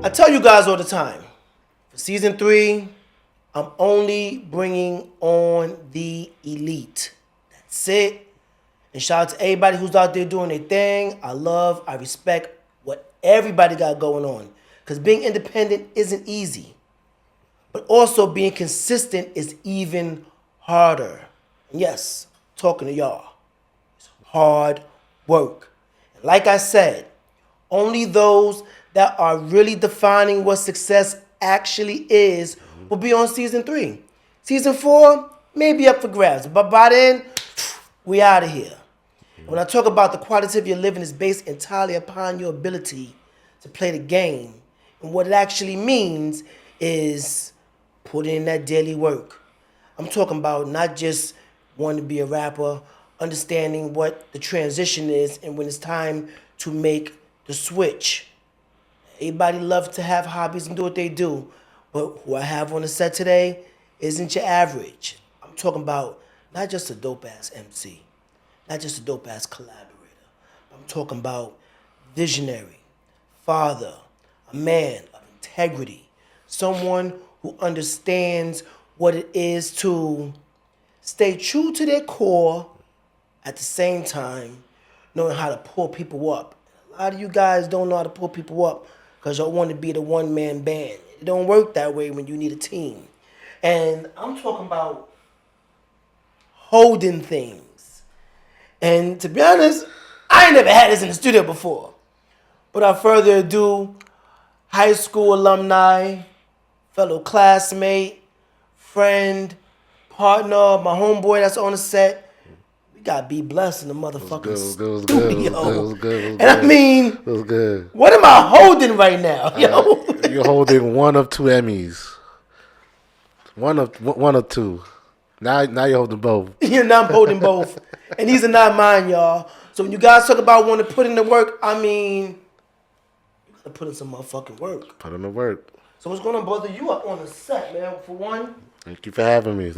I tell you guys all the time, for season 3, I'm only bringing on the elite. That's it. And shout out to everybody who's out there doing their thing. I respect what everybody got going on. Because being independent isn't easy. But also being consistent is even harder. And yes, talking to y'all. It's hard work. And like I said, only those that are really defining what success actually is will be on season 3. Season 4 may be up for grabs. But by then, we out of here. When I talk about the quality of your living is based entirely upon your ability to play the game. And what it actually means is put in that daily work. I'm talking about not just wanting to be a rapper, understanding what the transition is and when it's time to make the switch. Everybody loves to have hobbies and do what they do. But who I have on the set today isn't your average. I'm talking about not just a dope-ass MC. Not just a dope-ass collaborator. I'm talking about visionary, father, a man of integrity, someone who understands what it is to stay true to their core at the same time knowing how to pull people up. A lot of you guys don't know how to pull people up because y'all want to be the one-man band. It don't work that way when you need a team. And I'm talking about holding things. And to be honest, I ain't never had this in the studio before. But without further ado, high school alumni, fellow classmate, friend, partner, my homeboy that's on the set. We got B Bless in the motherfucking studio. And I mean, what am I holding right now, yo? You're holding one of 2 Emmys. One of 2. Now you're holding both. Yeah, now I'm holding both. And these are not mine, y'all. So when you guys talk about wanting to put in the work, I mean, you gotta put in some motherfucking work. Put in the work. So what's going on, brother? You up on the set, man. For one. Thank you for having me.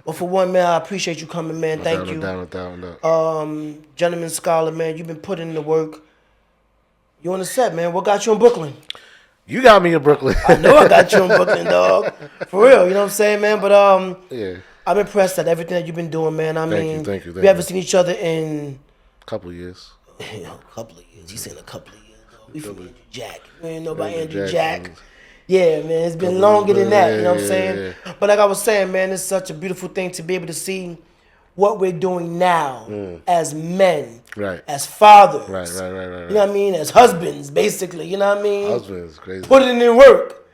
Well, for one, man, I appreciate you coming, man. Thank you. No doubt. Gentleman scholar, man. You've been putting in the work. You on the set, man. What got you in Brooklyn? You got me in Brooklyn. I know I got you in Brooklyn, dog. For real, you know what I'm saying, man? But yeah. I'm impressed at everything that you've been doing, man. Thank you. We haven't seen each other in a couple of years. A couple of years. He said a couple of years, dog. We from Andrew Jack. You ain't know about Andrew Jack. Yeah, man. It's been longer than that, you know what I'm saying? Yeah. But like I was saying, man, it's such a beautiful thing to be able to see what we're doing now as men, as fathers, right. You know what I mean? As husbands, basically, you know what I mean? Husbands, crazy. Put it in work.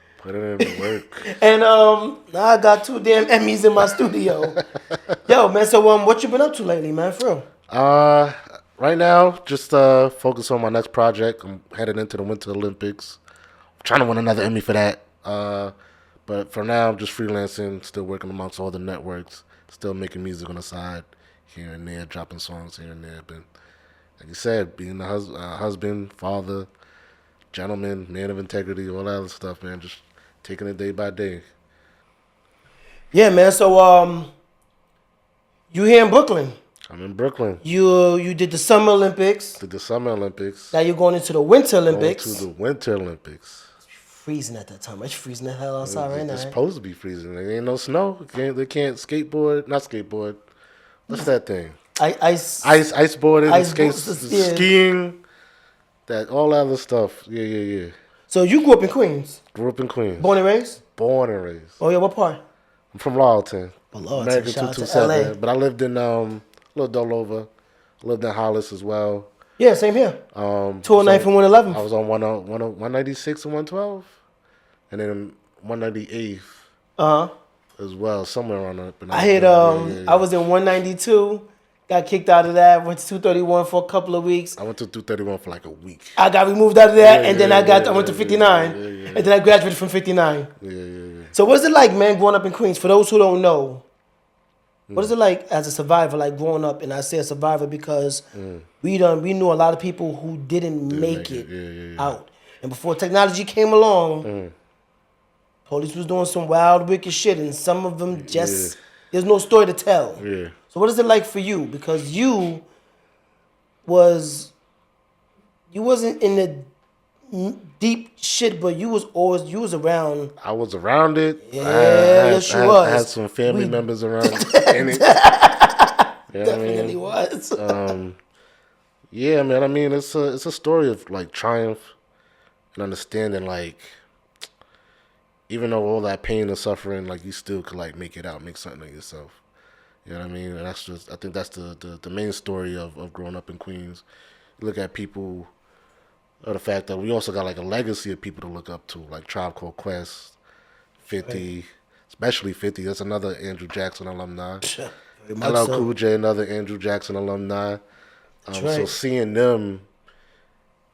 And now I got 2 damn Emmys in my studio. Yo, man, so what you been up to lately, man, for real? Right now, just focus on my next project. I'm headed into the Winter Olympics. I'm trying to win another Emmy for that. But for now, I'm just freelancing, still working amongst all the networks. Still making music on the side, here and there, dropping songs here and there. But like you said, being a husband, father, gentleman, man of integrity, all that other stuff, man. Just taking it day by day. Yeah, man. So you here in Brooklyn? I'm in Brooklyn. You did the Summer Olympics. Now you're going into the Winter Olympics. Freezing at that time. It's freezing the hell outside right now. It's supposed to be freezing. There ain't no snow. They can't skateboard. Not skateboard. What's that thing? Iceboarding, skiing. That all that other stuff. Yeah. So you grew up in Queens? Grew up in Queens. Born and raised? Born and raised. Oh yeah, what part? I'm from Lawton. American 227. But I lived in Little Dolover. I lived in Hollis as well. Yeah, same here. 209 from 111. I was on 196 and 112. And then 198 as well, somewhere around that. I hit I was in 192, got kicked out of that, went to 231 for a couple of weeks. I went to 231 for like a week. I got removed out of that, and then I went to 59, and then I graduated from 59. Yeah. So what's it like, man, growing up in Queens? For those who don't know, what is it like as a survivor, like growing up? And I say a survivor because we knew a lot of people who didn't make it out. And before technology came along, police was doing some wild, wicked shit, and some of them just there's no story to tell. Yeah. So what is it like for you? Because you was you wasn't in the deep shit, but you was around. I was around it. Yeah, yes, you I had was. some family We members around in it. You know what I definitely mean? was. Yeah, man. I mean, it's a story of like triumph and understanding. Like, even though all that pain and suffering, like you still could like make it out, make something of yourself. You know what I mean? And that's just, I think that's the main story of growing up in Queens. You look at people, or the fact that we also got like a legacy of people to look up to, like Tribe Called Quest, 50, Right. especially 50. That's another Andrew Jackson alumni. Very much LL so. Cool J, another Andrew Jackson alumni. That's So right. seeing them,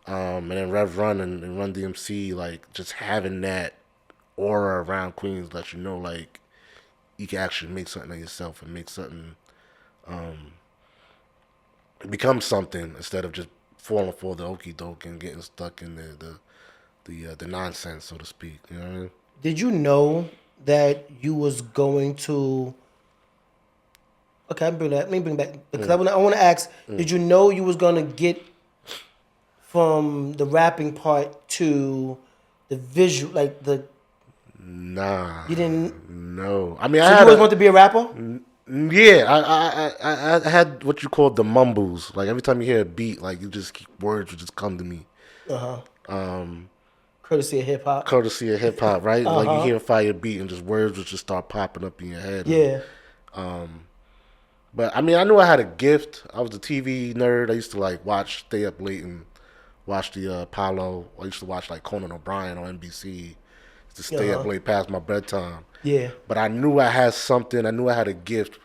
and then Rev Run and Run DMC, like just having that aura around Queens lets you know like you can actually make something of yourself and make something, become something instead of just falling for the okey doke and getting stuck in the nonsense, so to speak. You know what I mean? Did you know that you was going to? Okay, let me bring back because I want to ask. Did you know you was gonna get from the rapping part to the visual, like the Nah, you didn't? no. I mean, I So you had always want to be a rapper? yeah, I had what you call the mumbles. Like every time you hear a beat, like you just keep, words would just come to me. Uh huh. Courtesy of hip hop. Courtesy of hip hop, right? Uh Like you huh. hear a fire beat and just words would just start popping up in your head. And, Yeah. but I mean, I knew I had a gift. I was a TV nerd. I used to like stay up late and watch the Apollo. I used to watch like Conan O'Brien on NBC. To Uh stay up huh. late past my bedtime. Yeah. But I knew I had something. I knew I had a gift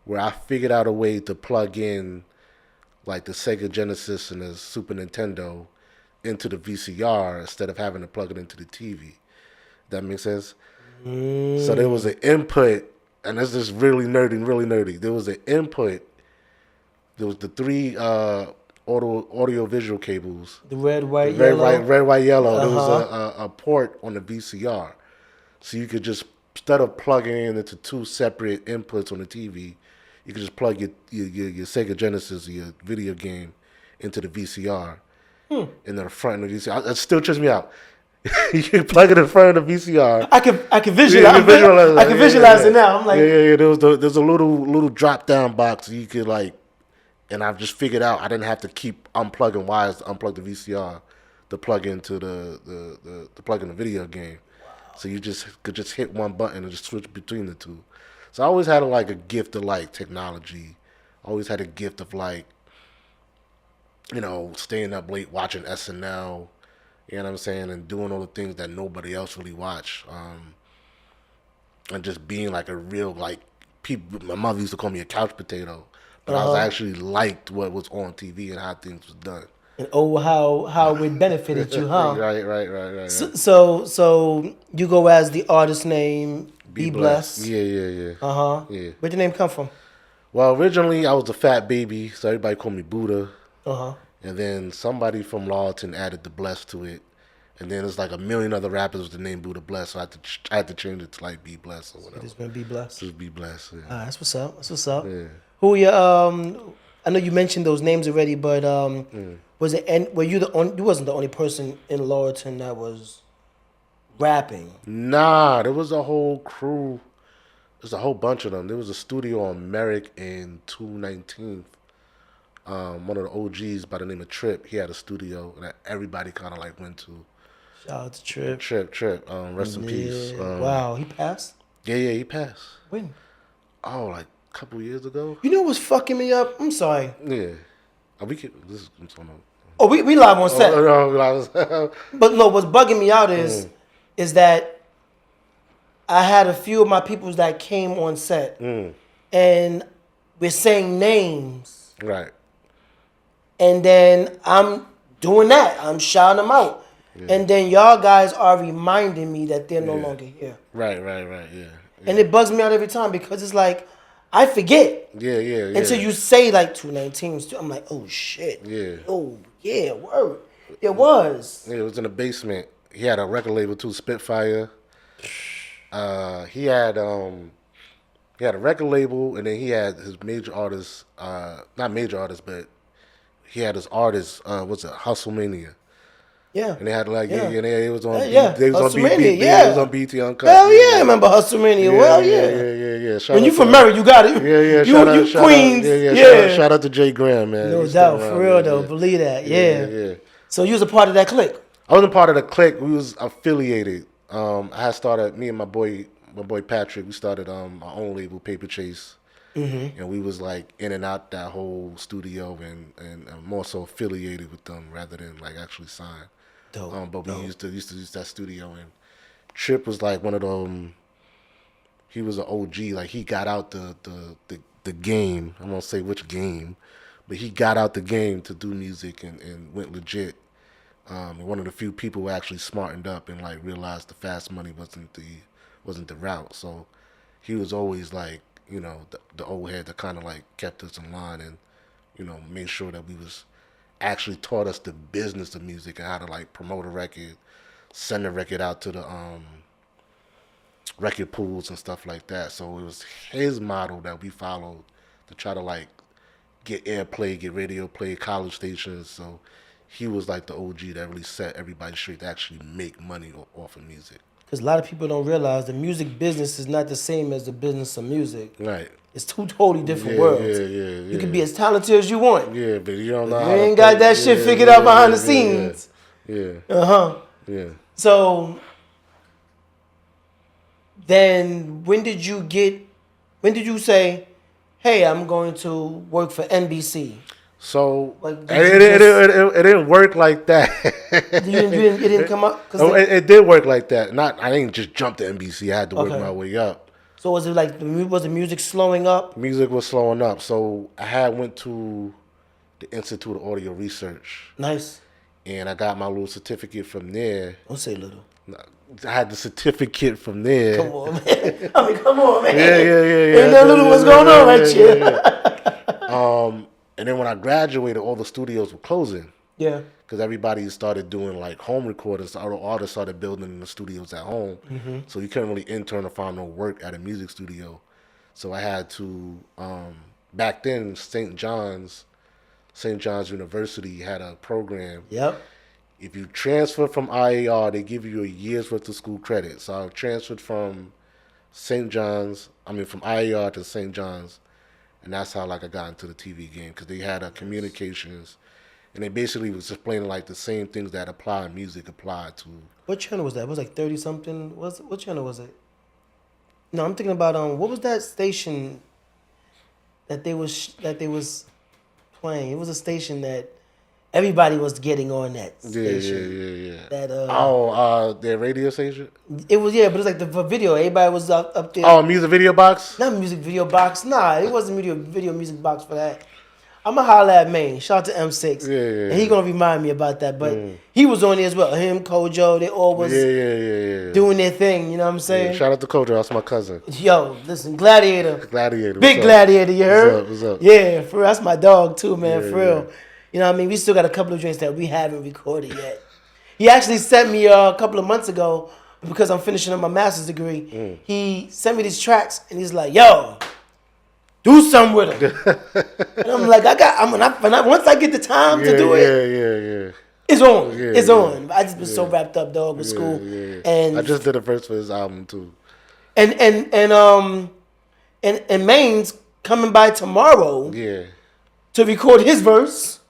where I figured out a way to plug in like the Sega Genesis and the Super Nintendo into the VCR instead of having to plug it into the TV. That makes sense? So there was an input, and this is really nerdy, really nerdy. There was an input. There was the three audio visual cables. The red, The white, yellow. red, white, yellow. Uh There was huh. a port on the VCR. So you could just, instead of plugging in into two separate inputs on the TV, you could just plug your Sega Genesis or your video game into the VCR in the front of the VCR. It still trips me out. You can plug it in front of the VCR. I can Yeah, visualize. you visualize I it. can Yeah, visualize yeah, it now. I'm yeah. like, Yeah. There's a little drop down box you could like, and I've just figured out I didn't have to keep unplugging wires to unplug the VCR to plug into the plug in the video game. So you just could just hit one button and just switch between the two. So I always had like a gift of like technology. I always had a gift of like, staying up late watching SNL. You know what I'm saying, and doing all the things that nobody else really watch. And just being like a real like people. My mother used to call me a couch potato, but I was uh huh. actually liked what was on TV and how things was done. And oh, how it benefited you, huh? Right. So you go as the artist name Be Be blessed. Blessed. Yeah. Uh huh. Yeah. Where'd your name come from? Well, originally I was a fat baby, so everybody called me Buddha. Uh huh. And then somebody from Lawton added the Bless to it. And then there's like a million other rappers with the name Buddha Bless, so I had to change it to like Be Blessed or So whatever. it's gonna Be Blessed. Just Be Blessed. Ah, that's what's up. That's what's up. Yeah. Who you I know you mentioned those names already, but was it? And were you the only? You wasn't the only person in Lawton that was rapping. Nah, there was a whole crew. There's a whole bunch of them. There was a studio on Merrick and 219th. One of the OGs by the name of Trip. He had a studio that everybody kind of like went to. Shout out to Trip. Trip. Rest in peace. Yeah. Wow, he passed. Yeah, he passed. When? Oh, like a couple years ago. You know what's fucking me up? I'm sorry. Yeah. We could. This is. I'm Oh, we live on set. no. But no, what's bugging me out is that I had a few of my peoples that came on set, and we're saying names, Right. and then I'm doing that. I'm shouting them out, and then y'all guys are reminding me that they're no longer here, Right. Yeah. and it bugs me out every time because it's like I forget Yeah. until you say like 219. I'm like, oh shit. Yeah. Oh yeah, word. It was. Yeah, it was in the basement. He had a record label too, Spitfire. He had a record label, and then he had his major artists. Not major artists, but he had his artist, what's it, Hustlemania. Yeah. And they had like Yeah. it was on Yeah. they was on Hustlemania, BT, yeah. it was on BT Uncut. Hell yeah, I remember Hustlemania. Well, yeah. Shout When out you to, from Mary, you got it. you Shout Queens. Shout out to Jay Graham, man. No He's doubt, still for around, real man. though. Believe that, yeah. So you was a part of that clique. I wasn't part of the clique. We was affiliated. I had started, me and my boy Patrick. We started our own label, Paper Chase, and we was like in and out that whole studio, and more so affiliated with them rather than like actually signed. Dope. But we used to use that studio, and Trip was like one of them. He was an OG. Like he got out the game. I won't say which game, but he got out the game to do music and went legit. One of the few people who actually smartened up and like realized the fast money wasn't the route. So he was always like, you know, the old head that kind of like kept us in line and, you know, made sure that we was actually taught us the business of music and how to like promote a record, send a record out to the record pools and stuff like that. So it was his model that we followed to try to like get airplay, get radio play, college stations. So he was like the OG that really set everybody straight to actually make money off of music. Because a lot of people don't realize the music business is not the same as the business of music. Right. It's two totally different worlds. Yeah. You can be as talented as you want. Yeah, but you don't know You how ain't got that shit figured out behind the scenes. Yeah. Yeah. So then when did you say, hey, I'm going to work for NBC? So Like, it didn't work like that. It didn't come up? It did work like that. I didn't just jump to NBC. I had to work my way up. So was it like, was the music slowing up? Music was slowing up. So I went to the Institute of Audio Research. Nice. And I got my little certificate from there. Don't say little. I had the certificate from there. Come on, man. I mean, come on, man. Yeah. Ain't that little what's going on right here? And then when I graduated, all the studios were closing. Yeah. Because everybody started doing like home recordings. All the artists started building the studios at home. Mm-hmm. So you couldn't really intern or find no work at a music studio. So I had to, back then, St. John's University had a program. Yep. If you transfer from IAR, they give you a year's worth of school credit. So I transferred from from IAR to St. John's. And that's how like I got into the TV game, because they had a communications, and they basically was explaining like the same things that apply in music apply to. What channel was that? It was like 30 something. What channel was it? No, I'm thinking about what was that station that they was playing? It was a station that everybody was getting on that station. Yeah. That their radio station. It was, but it was like the video. Everybody was up there. Oh, music video box. Not music video box. Nah, it wasn't video music box for that. I'ma holler at Maine. Shout out to M6. Yeah. And he gonna remind me about that. But he was on there as well. Him, Kojo, they all was doing their thing. You know what I'm saying? Yeah, shout out to Kojo. That's my cousin. Yo, listen, Gladiator. Big Gladiator. You heard? What's up? Yeah, for real. That's my dog too, man. Yeah, for real. You know what I mean? We still got a couple of drinks that we haven't recorded yet. He actually sent me a couple of months ago, because I'm finishing up my master's degree. He sent me these tracks, and he's like, yo, do something with them. And I'm like, once I get the time to do it, it's on. It's on. I just been so wrapped up, dog, with school. And I just did a verse for his album too. And Maine's coming by tomorrow. Yeah. To record his verse.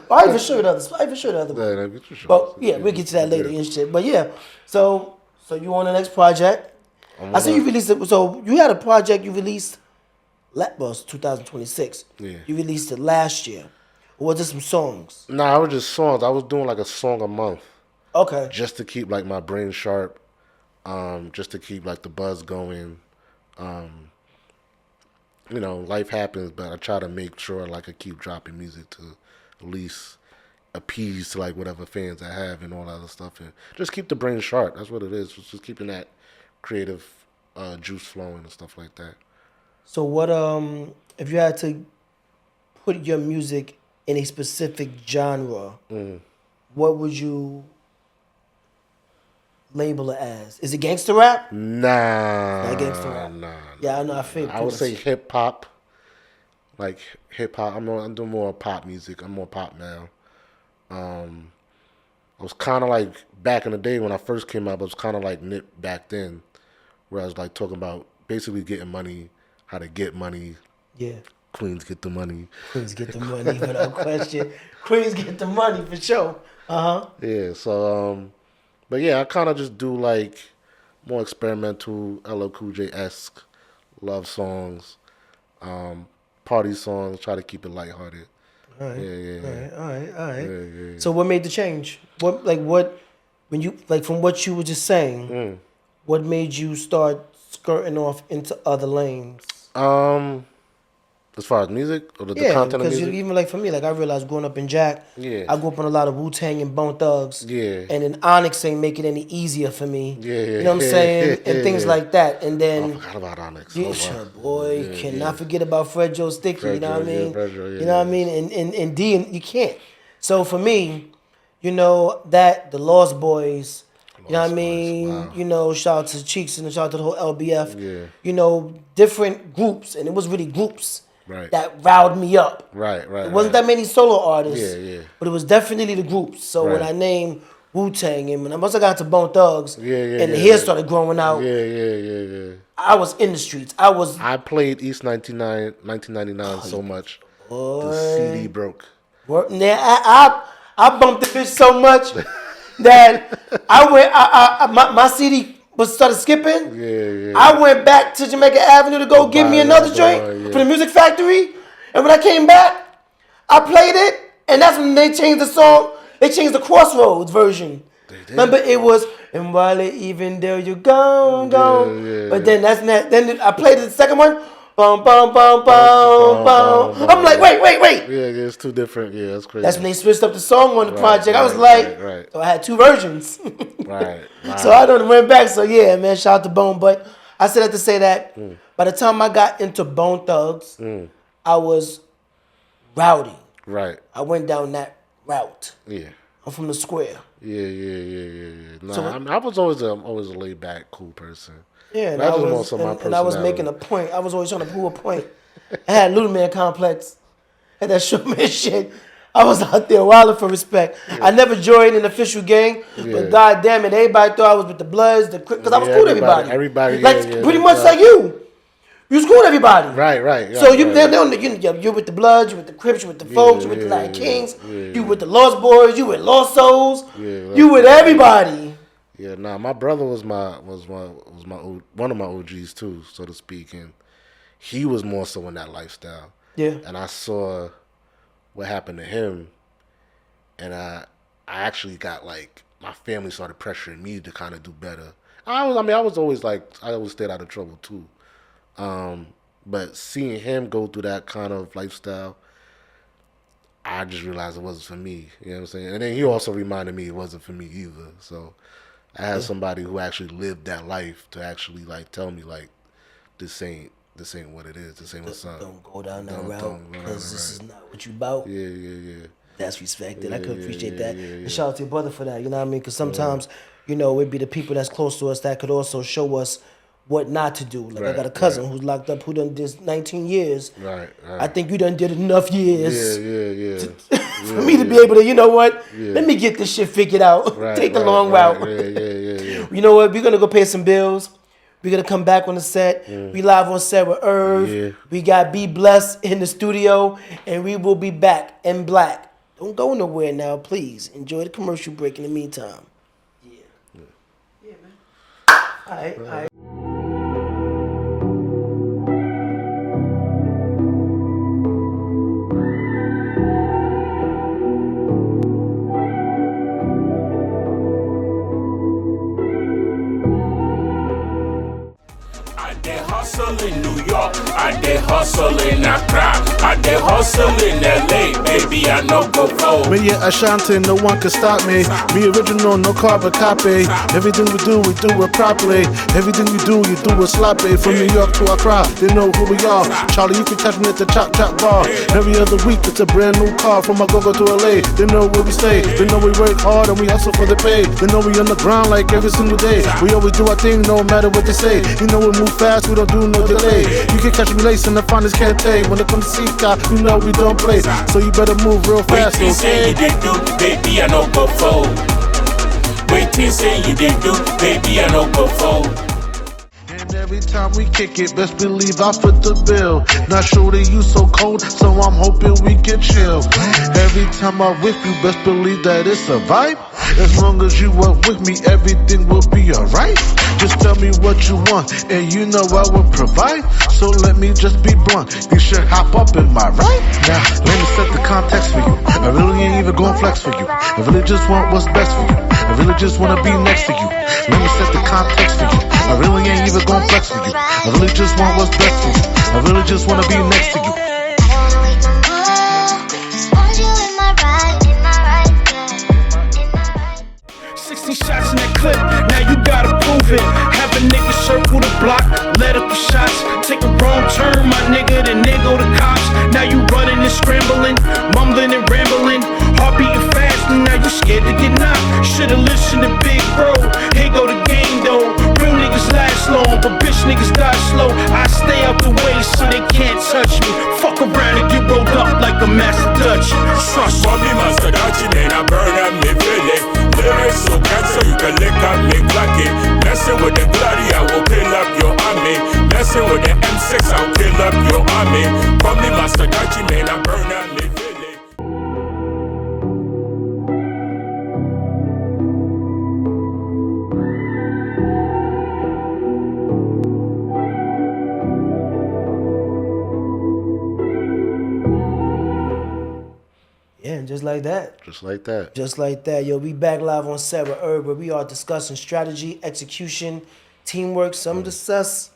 I even show you the other one. But yeah, we'll get to that later and shit. But yeah, so you on the next project. I see you released it. So you had a project you released, was 2026. Yeah. You released it last year. Or was it some songs? Nah, it was just songs. I was doing like a song a month. Okay. Just to keep like my brain sharp. Just to keep like the buzz going. You know, life happens, but I try to make sure like I keep dropping music to at least appease to like whatever fans I have and all that other stuff, and just keep the brain sharp. That's what it is. Just keeping that creative juice flowing and stuff like that. So what if you had to put your music in a specific genre, what would you label it as? Is it gangster rap? Nah. Not gangster rap. Nah. Yeah, I know. I figured. I would say hip hop. like hip hop. I'm doing more pop music. I'm more pop now. I was kind of like back in the day when I first came out. I was kind of like Nip back then, where I was like talking about basically getting money, how to get money. Yeah. Queens get the money. Queens get the money without question. Queens get the money for sure. Yeah. So but yeah, I kind of just do like more experimental LL Cool J esque love songs, party songs. Try to keep it lighthearted. All right. Yeah. All right. Yeah. So what made the change? When you like from what you were just saying, what made you start skirting off into other lanes? As far as music or the Yeah, content of because music? even like for me, like I realized growing up in Jack, I grew up on a lot of Wu-Tang and Bone Thugs. Yeah. And then Onyx ain't make it any easier for me. Yeah. You know what I'm saying? And things like that. And then I forgot about Onyx. cannot forget about Fred Joe Sticky, you know what I mean? Fred Joe, you know what I mean? And D, and you can't. So for me, you know, that, the Lost Boys, you know what I mean? Wow. You know, shout out to Cheeks and shout out to the whole LBF. Yeah. You know, different groups, and it was really groups Right. that riled me up. Right. It wasn't that many solo artists. Yeah. But it was definitely the groups. So when Right. I named Wu-Tang, and when I must have got to Bone Thugs, and the hair started growing out, Yeah. I was in the streets. I played East 1999 so much. The CD broke. I bumped the bitch so much that my CD started skipping. Yeah. I went back to Jamaica Avenue to go give me another joint for the Music Factory. And when I came back, I played it, and that's when they changed the song. They changed the Crossroads version. Remember, it was, and while it even there you go. But then then I played the second one. Bum, bum, bum, bum, bum. I'm like, wait. Yeah, it's too different. Yeah, that's crazy. That's when they switched up the song on the project. I was Right. so I had two versions. Right. Wow. So I done went back. So yeah, man, shout out to Bone. But I said that to say that by the time I got into Bone Thugs, I was rowdy. Right. I went down that route. Yeah. I'm from the square. Yeah. Nah, So I was always a laid back, cool person. Yeah, and That I was was, also my and I was making a point. I was always trying to prove a point. I had Little Man complex. Had that short man shit. I was out there wilding for respect. Yeah. I never joined an official gang, but God damn it, everybody thought I was with the Bloods, because I was cool with everybody. Pretty much like you. You was cool with everybody. Right. So you're with the Bloods, you with the Crips, you with the Folks, you with the Latin Kings, you with the Lost Boys, you with Lost Souls, you with everybody. Yeah, nah, my brother was one of my OGs too, so to speak, and he was more so in that lifestyle. Yeah. And I saw what happened to him, and I actually got like, my family started pressuring me to kind of do better. I was always like, I always stayed out of trouble too. But seeing him go through that kind of lifestyle, I just realized it wasn't for me. You know what I'm saying? And then he also reminded me it wasn't for me either. So I had somebody who actually lived that life to actually like tell me like, this ain't what it is. This ain't what's up. Don't go down that route, because this is not what you about. Yeah. That's respected. I could appreciate that. And shout out to your brother for that. You know what I mean? Because sometimes, you know, it'd be the people that's close to us that could also show us what not to do. Like I got a cousin who's locked up who done did 19 years. Right. I think you done did enough years. Yeah. For me to be able to, you know what? Let me get this shit figured out. Take the long route. Yeah. You know what? We're gonna go pay some bills. We're gonna come back on the set. We live on set with Irv. Yeah. We got Be Blessed in the studio, and we will be back in black. Don't go nowhere now, please. Enjoy the commercial break in the meantime. Yeah, man. All right. In New York, I did hustle in Accra, I did hustle in LA, baby, I no go flow. Me Ashanti, no one can stop me. Me original, no carbon copy. Everything we do it properly. Everything we do, you do it sloppy. From New York to Accra, they know who we are. Charlie, you can catch me at the Chop Bar. Every other week, it's a brand new car. From Agogo to LA, they know where we stay. They know we work hard and we hustle for the pay. They know we on the ground like every single day. We always do our thing, no matter what they say. You know we move fast, we don't do do no delay. You can catch me lacing the finest Kente. When it comes to Sika, you know we don't play. So you better move real fast, Wait till say you did do, baby, I no go fold. Wait till say you did do, baby, I no go fold. And every time we kick it, best believe I foot the bill. Not sure that you so cold, so I'm hoping we can chill. Every time I with you, best believe that it's a vibe. As long as you are with me, everything will be alright. Just tell me what you want, and you know I will provide. So let me just be blunt, you should hop up in my ride. Now, let me set the context for you. I really ain't even going flex for you. I really just want what's best for you. I really just wanna be next to you. Let me set the context for you. I really ain't even going flex for you. I really just want what's best for you. I really just wanna be next to you. 60 shots in that clip, now you gotta prove it. Have a nigga circle the block, let up the shots. Take a wrong turn, my nigga, then there go the cops. Now you running and scrambling, mumbling and rambling. Heart beating fast, and now you scared to get knocked. Should've listened to Big Bro, here go the game though. Real niggas last long, but bitch niggas die slow. I stay out the way so they can't touch me. Fuck around and get rolled up like a master Dutch. Trust For me, Master Dachi, man, I burn and me feel it. Lyrics so cancer, you can lick up me clock it. Messing with the bloody, I will kill up your army. Messing with the M6, I'll kill up your army. For me, Master Dachi, man, I burn and me feel it. Yeah, and just like that. Just like that. Just like that. Yo, we back live on Set With Irv, where we are discussing strategy, execution, teamwork, some discuss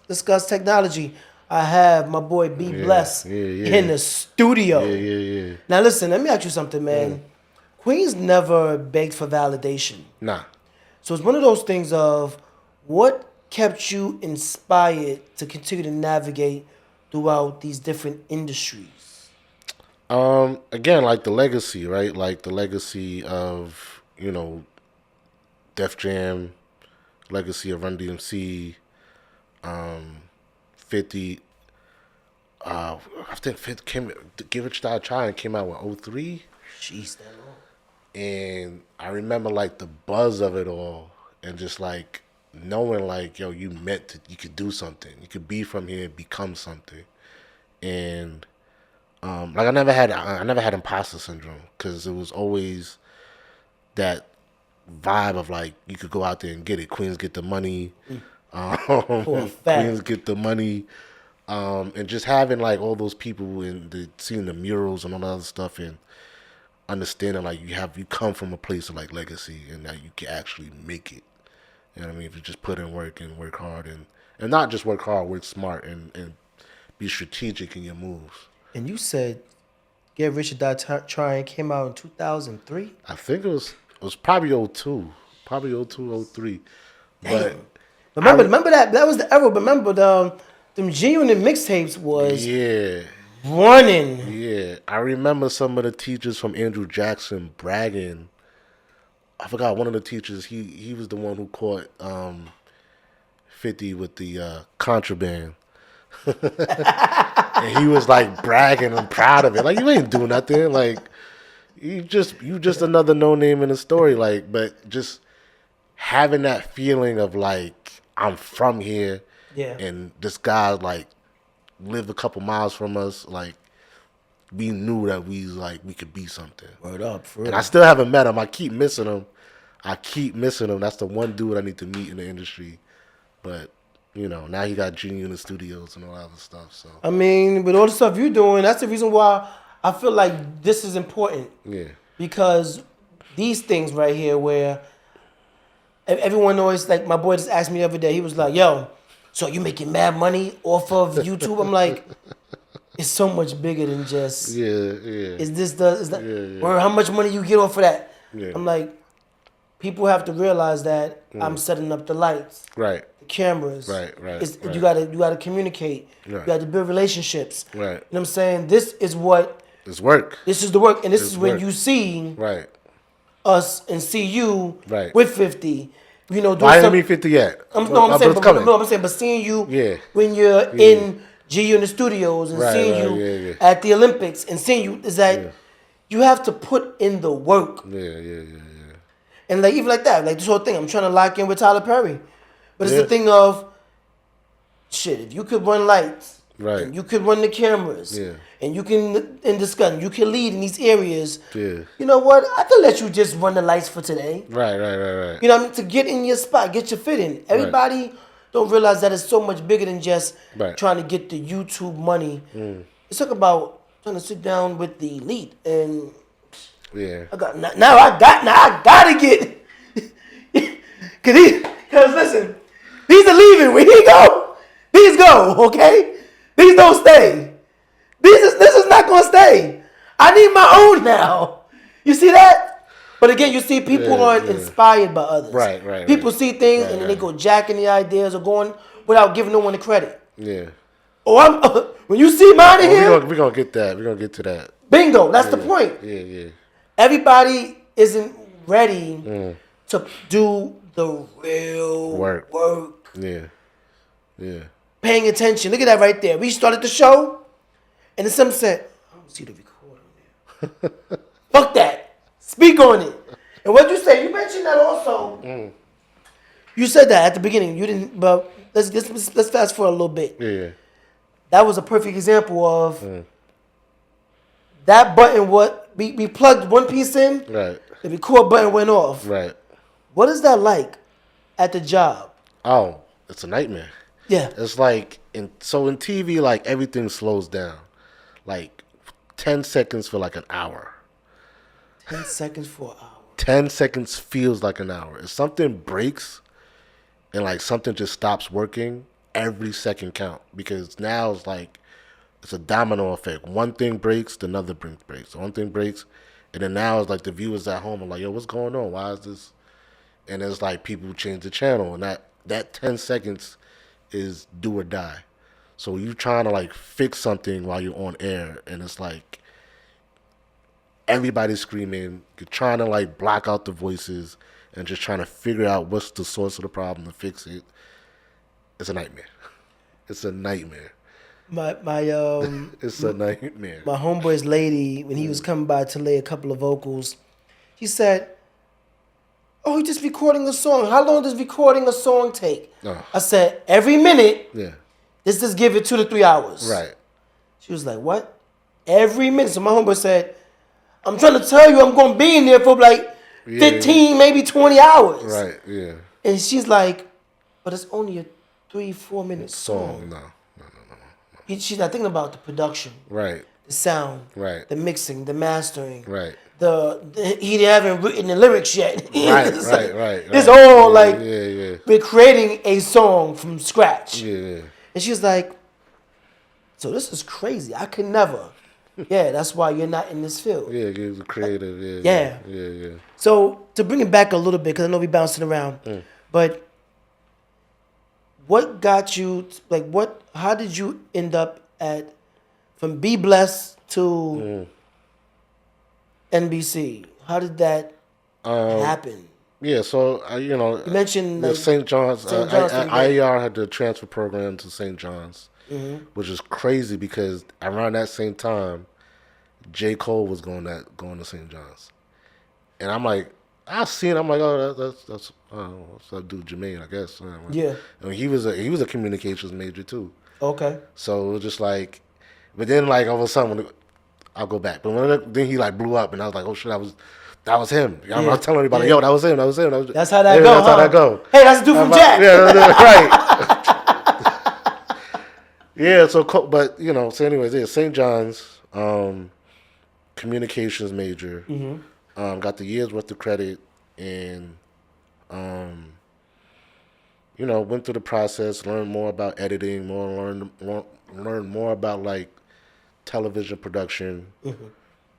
technology. I have my boy B Bless in the studio. Yeah. Now listen, let me ask you something, man. Queens never begged for validation. Nah. So it's one of those things of what kept you inspired to continue to navigate throughout these different industries? Again, like the legacy, right? Like the legacy of, Def Jam, legacy of Run DMC, 50. I think 50 came. Give It Start Trying came out with 03. Jeez, that long. And I remember like the buzz of it all, and just like knowing like, yo, you could do something. You could be from here, become something, and. Like I never had imposter syndrome, because it was always that vibe of like you could go out there and get it. Queens get the money, Queens get the money, and just having like all those people and seeing the murals and all that other stuff, and understanding like you come from a place of like legacy, and that you can actually make it. You know what I mean? If you just put in work and work hard, and not just work hard, work smart, and be strategic in your moves. And you said Get Rich or Die Trying came out in 2003? I think it was probably 02. Probably 02, 03. But remember that was the era. Remember them genuine mixtapes was running. Yeah. I remember some of the teachers from Andrew Jackson bragging. I forgot one of the teachers, he was the one who caught 50 with the contraband. And he was like bragging and proud of it. Like, you ain't doing nothing. Like, you just another no name in the story. Like, but just having that feeling of like, I'm from here. Yeah. And this guy like lived a couple miles from us. Like, we knew that we could be something. Word up, for real. And I still haven't met him. I keep missing him. That's the one dude I need to meet in the industry. But now he got G Unit Studios and all that other stuff. So I mean, with all the stuff you're doing, that's the reason why I feel like this is important. Yeah. Because these things right here, where everyone always, like my boy just asked me the other day, he was like, "Yo, so you making mad money off of YouTube?" I'm like, it's so much bigger than just. Yeah. Is that? Or how much money you get off of that? Yeah. I'm like, people have to realize that I'm setting up the lights. Right. Cameras. Right. You gotta communicate. Right. You gotta build relationships. Right. You know what I'm saying? This is what it's work. This is the work, and this is when you see us and see you with 50 you know, I ain't mean 50 yet. I'm but saying, it's coming. but seeing you Yeah. when you're in GU in the studios and Right, seeing right, you yeah. at the Olympics and seeing you is that you have to put in the work. Yeah. And like even like that, like this whole thing, I'm trying to lock in with Tyler Perry. But it's Yeah. the thing of shit, if you could run lights, Right. and you could run the cameras, and you can in discuss, you can lead in these areas. Yeah. You know what? I can let you just run the lights for today. Right. You know what I mean? To get in your spot, get your fit in. Everybody don't realize that it's so much bigger than just trying to get the YouTube money. It's talk about trying to sit down with the elite and I gotta get cause listen, these are leaving. Where he go? These go, okay? These don't stay. This is not gonna stay. I need my own now. You see that? But again, you see people aren't inspired by others. Right. People see things and then they go jacking the ideas or going without giving no one the credit. Yeah. Oh, when you see mine in here, We're gonna get that. We're gonna get to that. Bingo. That's the point. Yeah. Everybody isn't ready to do the real work. Yeah. Paying attention. Look at that right there. We started the show, and then some said, I don't see the recording there. Fuck that. Speak on it. And what you say? You mentioned that also. You said that at the beginning. You didn't, but let's fast forward a little bit. Yeah. That was a perfect example of that button. What we plugged one piece in. Right. The record button went off. Right. What is that like at the job? Oh, it's a nightmare. Yeah. It's like in TV, like everything slows down, like 10 seconds for like an hour. 10 seconds for an hour. 10 seconds feels like an hour. If something breaks and like something just stops working, every second count, because now it's like it's a domino effect. One thing breaks, another breaks. One thing breaks, and then now it's like the viewers at home are like, yo, what's going on? Why is this? And it's like people change the channel, and that 10 seconds is do or die. So you trying to like fix something while you're on air, and it's like everybody's screaming. You're trying to like block out the voices and just trying to figure out what's the source of the problem to fix it. It's a nightmare. It's a nightmare. It's a nightmare. My homeboy's lady, when he was coming by to lay a couple of vocals, he said, "Oh, he's just recording a song. How long does recording a song take?" I said, "Every minute. Yeah. Let's just give it 2 to 3 hours." Right. She was like, "What?" Every minute. So my homeboy said, "I'm trying to tell you, I'm going to be in there for like 15, maybe 20 hours." Right. Yeah. And she's like, "But it's only a 3-4 minute song." No. She's not thinking about the production, Right. the sound, Right. the mixing, the mastering, Right. he haven't written the lyrics yet. Right. It's all like Yeah. we're creating a song from scratch. Yeah. And she's like, "So this is crazy. I could never." Yeah, that's why you're not in this field. Yeah, you're creative. Yeah. Yeah. So to bring it back a little bit, because I know we're bouncing around, but what got you, how did you end up from Be Blessed to NBC? How did that happen? Yeah, so, you mentioned the St. John's, St. John's IER had the transfer program to St. John's, which is crazy because around that same time, J. Cole was going to St. John's. And I'm like, I seen. I'm like, oh, that's that dude Jermaine, I guess. Yeah. I mean, he was a communications major too. Okay. So it was just like, but then like all of a sudden, I'll go back. But then he like blew up, and I was like, oh shit, that was him. I was telling everybody, yo, that was him. That's how that go. That's how that go. Hey, that's the dude from Jack. Yeah, right. Yeah. So, but so anyways, yeah, St. John's, communications major. Got the year's worth of credit, and went through the process, learned more about editing, learned more about like television production,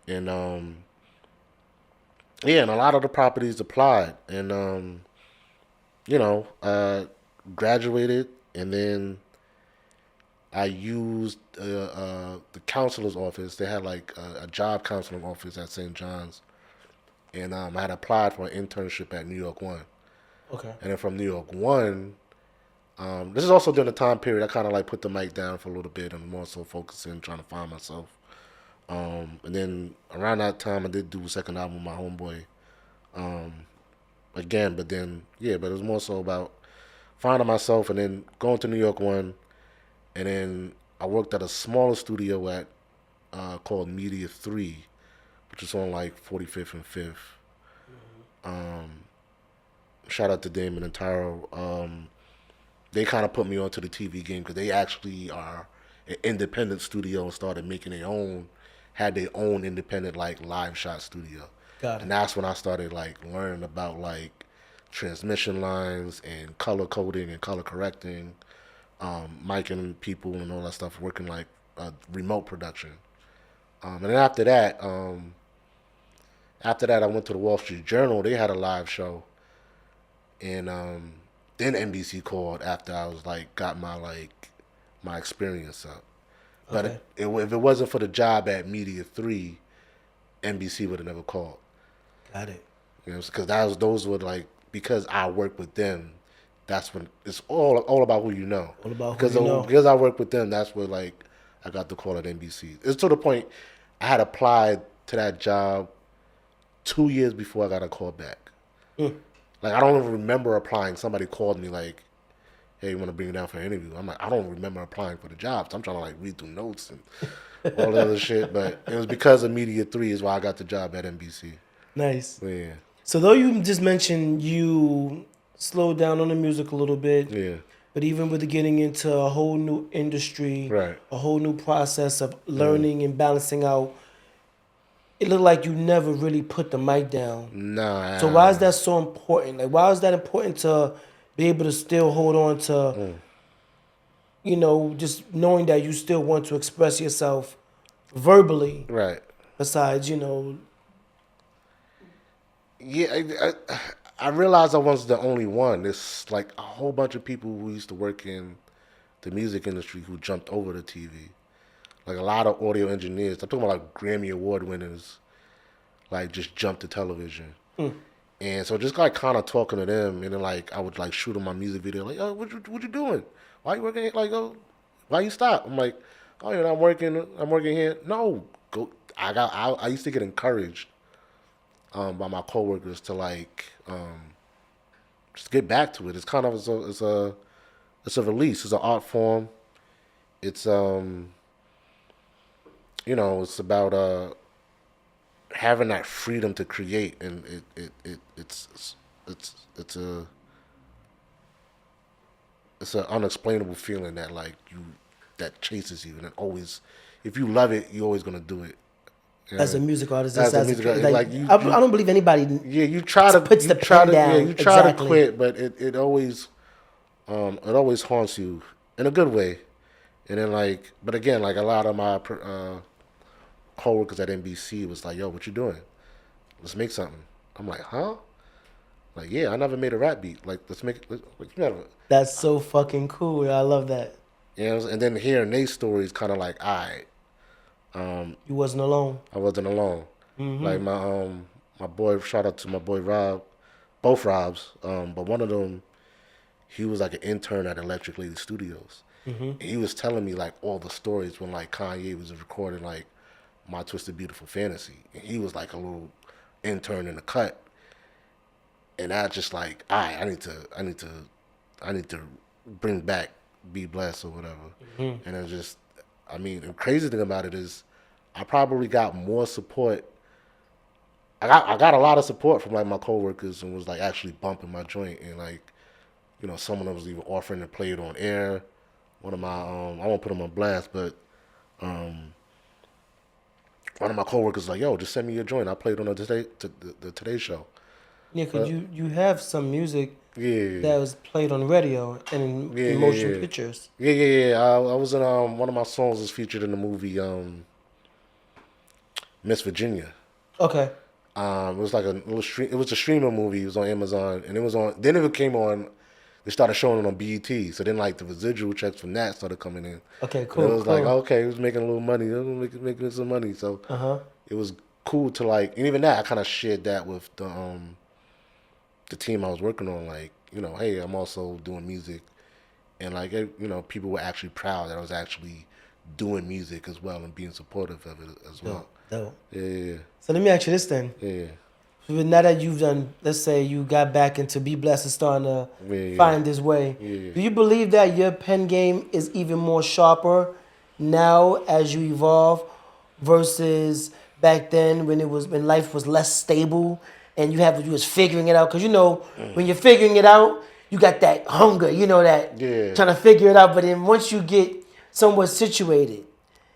and and a lot of the properties applied, and graduated, and then I used the counselor's office. They had like a job counseling office at St. John's. And I had applied for an internship at New York One. Okay. And then from New York One, this is also during the time period I kind of like put the mic down for a little bit and more so focusing, trying to find myself. And then around that time, I did do a second album with my homeboy. Again, but it was more so about finding myself and then going to New York One. And then I worked at a smaller studio called Media 3, which is on like 45th and 5th. Shout out to Damon and Tyro. They kind of put me onto the TV game because they actually are an independent studio and started making had their own independent like live shot studio. Got it. And that's when I started like learning about like transmission lines and color coding and color correcting, micing people and all that stuff, working like remote production. And then after that, I went to the Wall Street Journal. They had a live show, and then NBC called after I was like got my experience up. But Okay. if it wasn't for the job at Media 3, NBC would have never called. Got it. You know, because those were like, because I work with them, that's when it's all about who you know. All about who you know. Because I work with them, that's where like I got the call at NBC. It's to the point I had applied to that job 2 years before I got a call back. Like I don't even remember applying. Somebody called me like, "Hey, you want to bring you down for an interview?" I'm like, I don't remember applying for the job. So I'm trying to like read through notes and all the other shit. But it was because of Media 3 is why I got the job at NBC. Nice. But yeah. So though you just mentioned you slowed down on the music a little bit, Yeah. but even with getting into a whole new industry, Right. a whole new process of learning and balancing out, it looked like you never really put the mic down. Nah. So why is that so important? Like, why is that important to be able to still hold on to, just knowing that you still want to express yourself verbally, Right. besides, Yeah, I realized I wasn't the only one. There's like a whole bunch of people who used to work in the music industry who jumped over to TV. Like a lot of audio engineers, I'm talking about like Grammy Award winners, like just jumped to television. And so just like kind of talking to them, and then like I would like shoot them my music video, like, "Oh, what you doing? Why you working here? Like, oh, why you stop?" I'm like, "Oh, I'm working here." No, go. I used to get encouraged by my coworkers to like just get back to it. It's kind of it's a release. It's an art form. It's it's about having that freedom to create, and it's an unexplainable feeling that that chases you, and it always, if you love it, you're always gonna do it. You know as a what I mean? music artist, As just a as music a, artist, like, like, you- I don't believe anybody. Yeah, you try to puts you the try pen to down. yeah, you try Exactly. to quit, but it always haunts you in a good way. And then but again, like a lot of my coworkers at NBC was like, "Yo, what you doing? Let's make something." I'm like, "Huh?" Like, "Yeah, I never made a rap beat. Like, let's make it." Like, you never. That's so fucking cool. I love that. And then hearing their stories, kind of like, "Alright, You wasn't alone. I wasn't alone." Like my boy, shout out to my boy Rob, both Robs, but one of them, he was like an intern at Electric Lady Studios. And he was telling me like all the stories when like Kanye was recording like My Twisted Beautiful Fantasy, and he was like a little intern in the cut. And I just like, I need to bring back Be Blessed or whatever. And it's just, the crazy thing about it is, I probably got more support. I got a lot of support from like my coworkers and was like actually bumping my joint, and like, someone that was even offering to play it on air. One of my I won't put him on blast, but one of my coworkers was like, "Yo, just send me your joint. I played on the Today Show." Yeah, because you have some music Yeah. that was played on radio and in motion pictures. Yeah. I was in one of my songs was featured in the movie Miss Virginia. Okay. It was like a little stream. It was a streamer movie. It was on Amazon, and it was on. Then it came on. They started showing it on BET. So then, like the residual checks from that started coming in. Okay, cool. And it was cool. like, okay, it was making a little money. It was making some money. So it was cool to like, and even that I kind of shared that with the team I was working on, like, hey, I'm also doing music, and like, people were actually proud that I was actually doing music as well and being supportive of it as well. Dope. Yeah. So let me ask you this then. Yeah. Now that you've done, let's say you got back into Be Blessed and starting to find this way, do you believe that your pen game is even more sharper now as you evolve versus back then when life was less stable and you was figuring it out? Because when you're figuring it out, you got that hunger, that trying to figure it out. But then once you get somewhat situated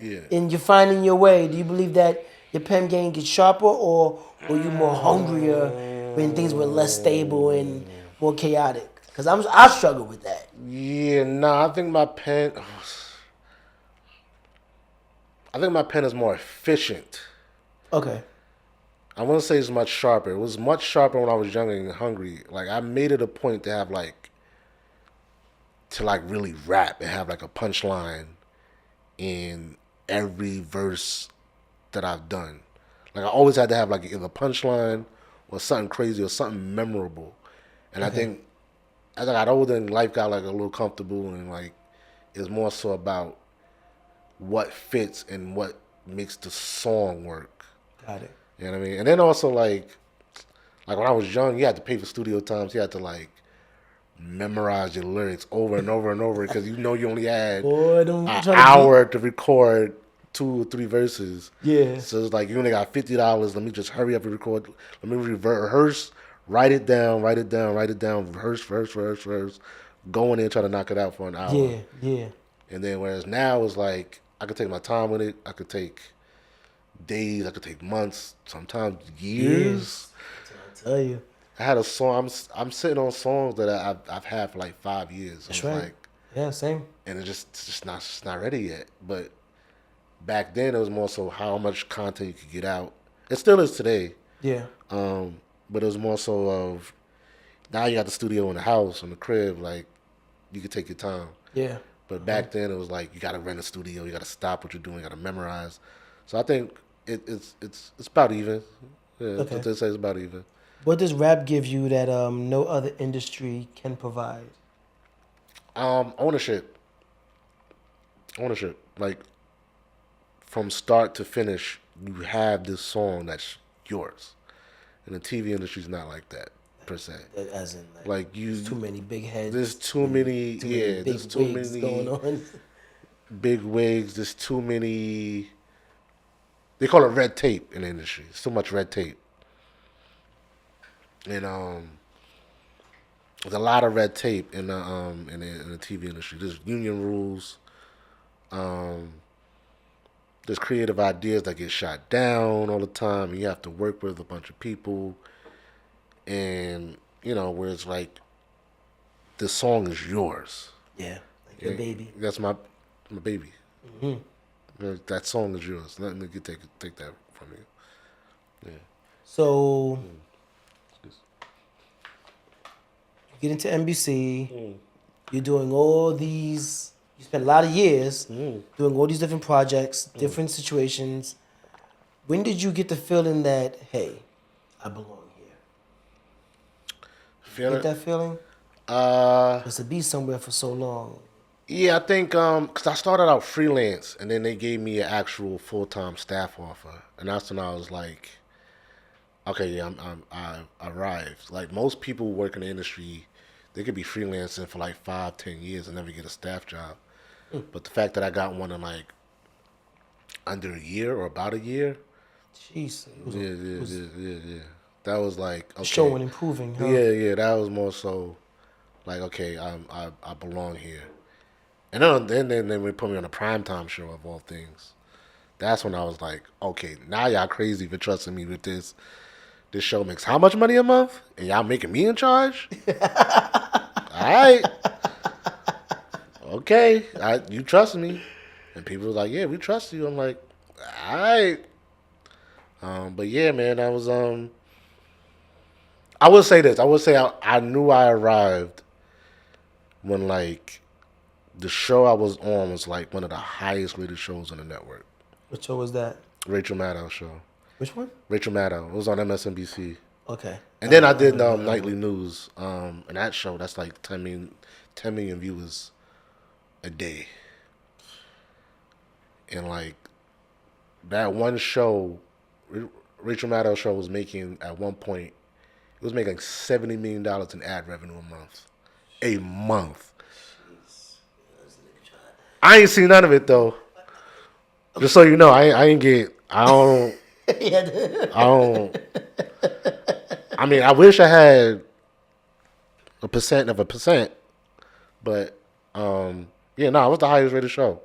and you're finding your way, do you believe that your pen game gets sharper, or were you more hungrier when things were less stable and more chaotic? Because I struggle with that. Yeah, I think my pen is more efficient. Okay. I wouldn't say it's much sharper. It was much sharper when I was young and hungry. Like, I made it a point to have really rap and have like a punchline in every verse that I've done. Like, I always had to have like either a punchline or something crazy or something memorable. And I think as I got older and life got like a little comfortable, and like it's more so about what fits and what makes the song work. Got it. You know what I mean? And then also like when I was young, you had to pay for studio times. You had to like memorize your lyrics over and over and over because you only had an hour to record 2 or 3 verses. Yeah. So it's like, you only got $50. Let me just hurry up and record. Let me rehearse, write it down, rehearse, go in there and try to knock it out for an hour. Yeah. And then whereas now it's like, I could take my time with it. I could take days, I could take months, sometimes years. I tell you. I had a song, I'm sitting on songs that I've had for like 5 years. That's right. Like, yeah, same. And it's just not ready yet. But back then, it was more so how much content you could get out. It still is today. Yeah. But it was more so of, now you got the studio in the house, in the crib, like, you could take your time. Yeah. But back then, it was like, you got to rent a studio, you got to stop what you're doing, you got to memorize. So I think it's about even. Yeah, okay. What they say is about even. What does rap give you that no other industry can provide? Ownership. Like, from start to finish, you have this song that's yours. And the TV industry's not like that, per se. As in, like there's too many big heads. There's too many there's too many going on. Big wigs. There's too many. They call it red tape in the industry. There's too much red tape. And there's a lot of red tape in the TV industry. There's union rules. There's creative ideas that get shot down all the time. You have to work with a bunch of people, and where it's like, this song is yours. Yeah, like your baby. That's my baby. Mm-hmm. That song is yours. Nothing can take that from you. Yeah. So. Get into NBC, you're doing all these, you spend a lot of years doing all these different projects, different situations. When did you get the feeling that, hey, I belong here? Get that feeling? Because to be somewhere for so long. Yeah, I think, because I started out freelance, and then they gave me an actual full-time staff offer. And that's when I was like, okay, yeah, I arrived. Like, most people work in the industry, they could be freelancing for like 5-10 years and never get a staff job. But the fact that I got one in like under a year or about a year. Jeez. Yeah. That was like, okay. Showing, improving, huh? Yeah. That was more so like, okay, I belong here. And then they put me on a primetime show of all things. That's when I was like, okay, now y'all crazy for trusting me with this. This show makes how much money a month? And y'all making me in charge? All right. Okay. You trust me. And people were like, yeah, we trust you. I'm like, all right. But yeah, man, I was, I would say this. I would say I knew I arrived when, like, the show I was on was, like, one of the highest rated shows on the network. What show was that? Rachel Maddow's show. Which one? Rachel Maddow. It was on MSNBC. Okay. And then I did Nightly News, and that show, that's like 10 million viewers a day. And like that one show, Rachel Maddow's show was making, at one point, it was making like $70 million in ad revenue a month. A month. I ain't seen none of it though. Just so you know, I don't. I mean, I wish I had a percent of a percent, but it was the highest rated show,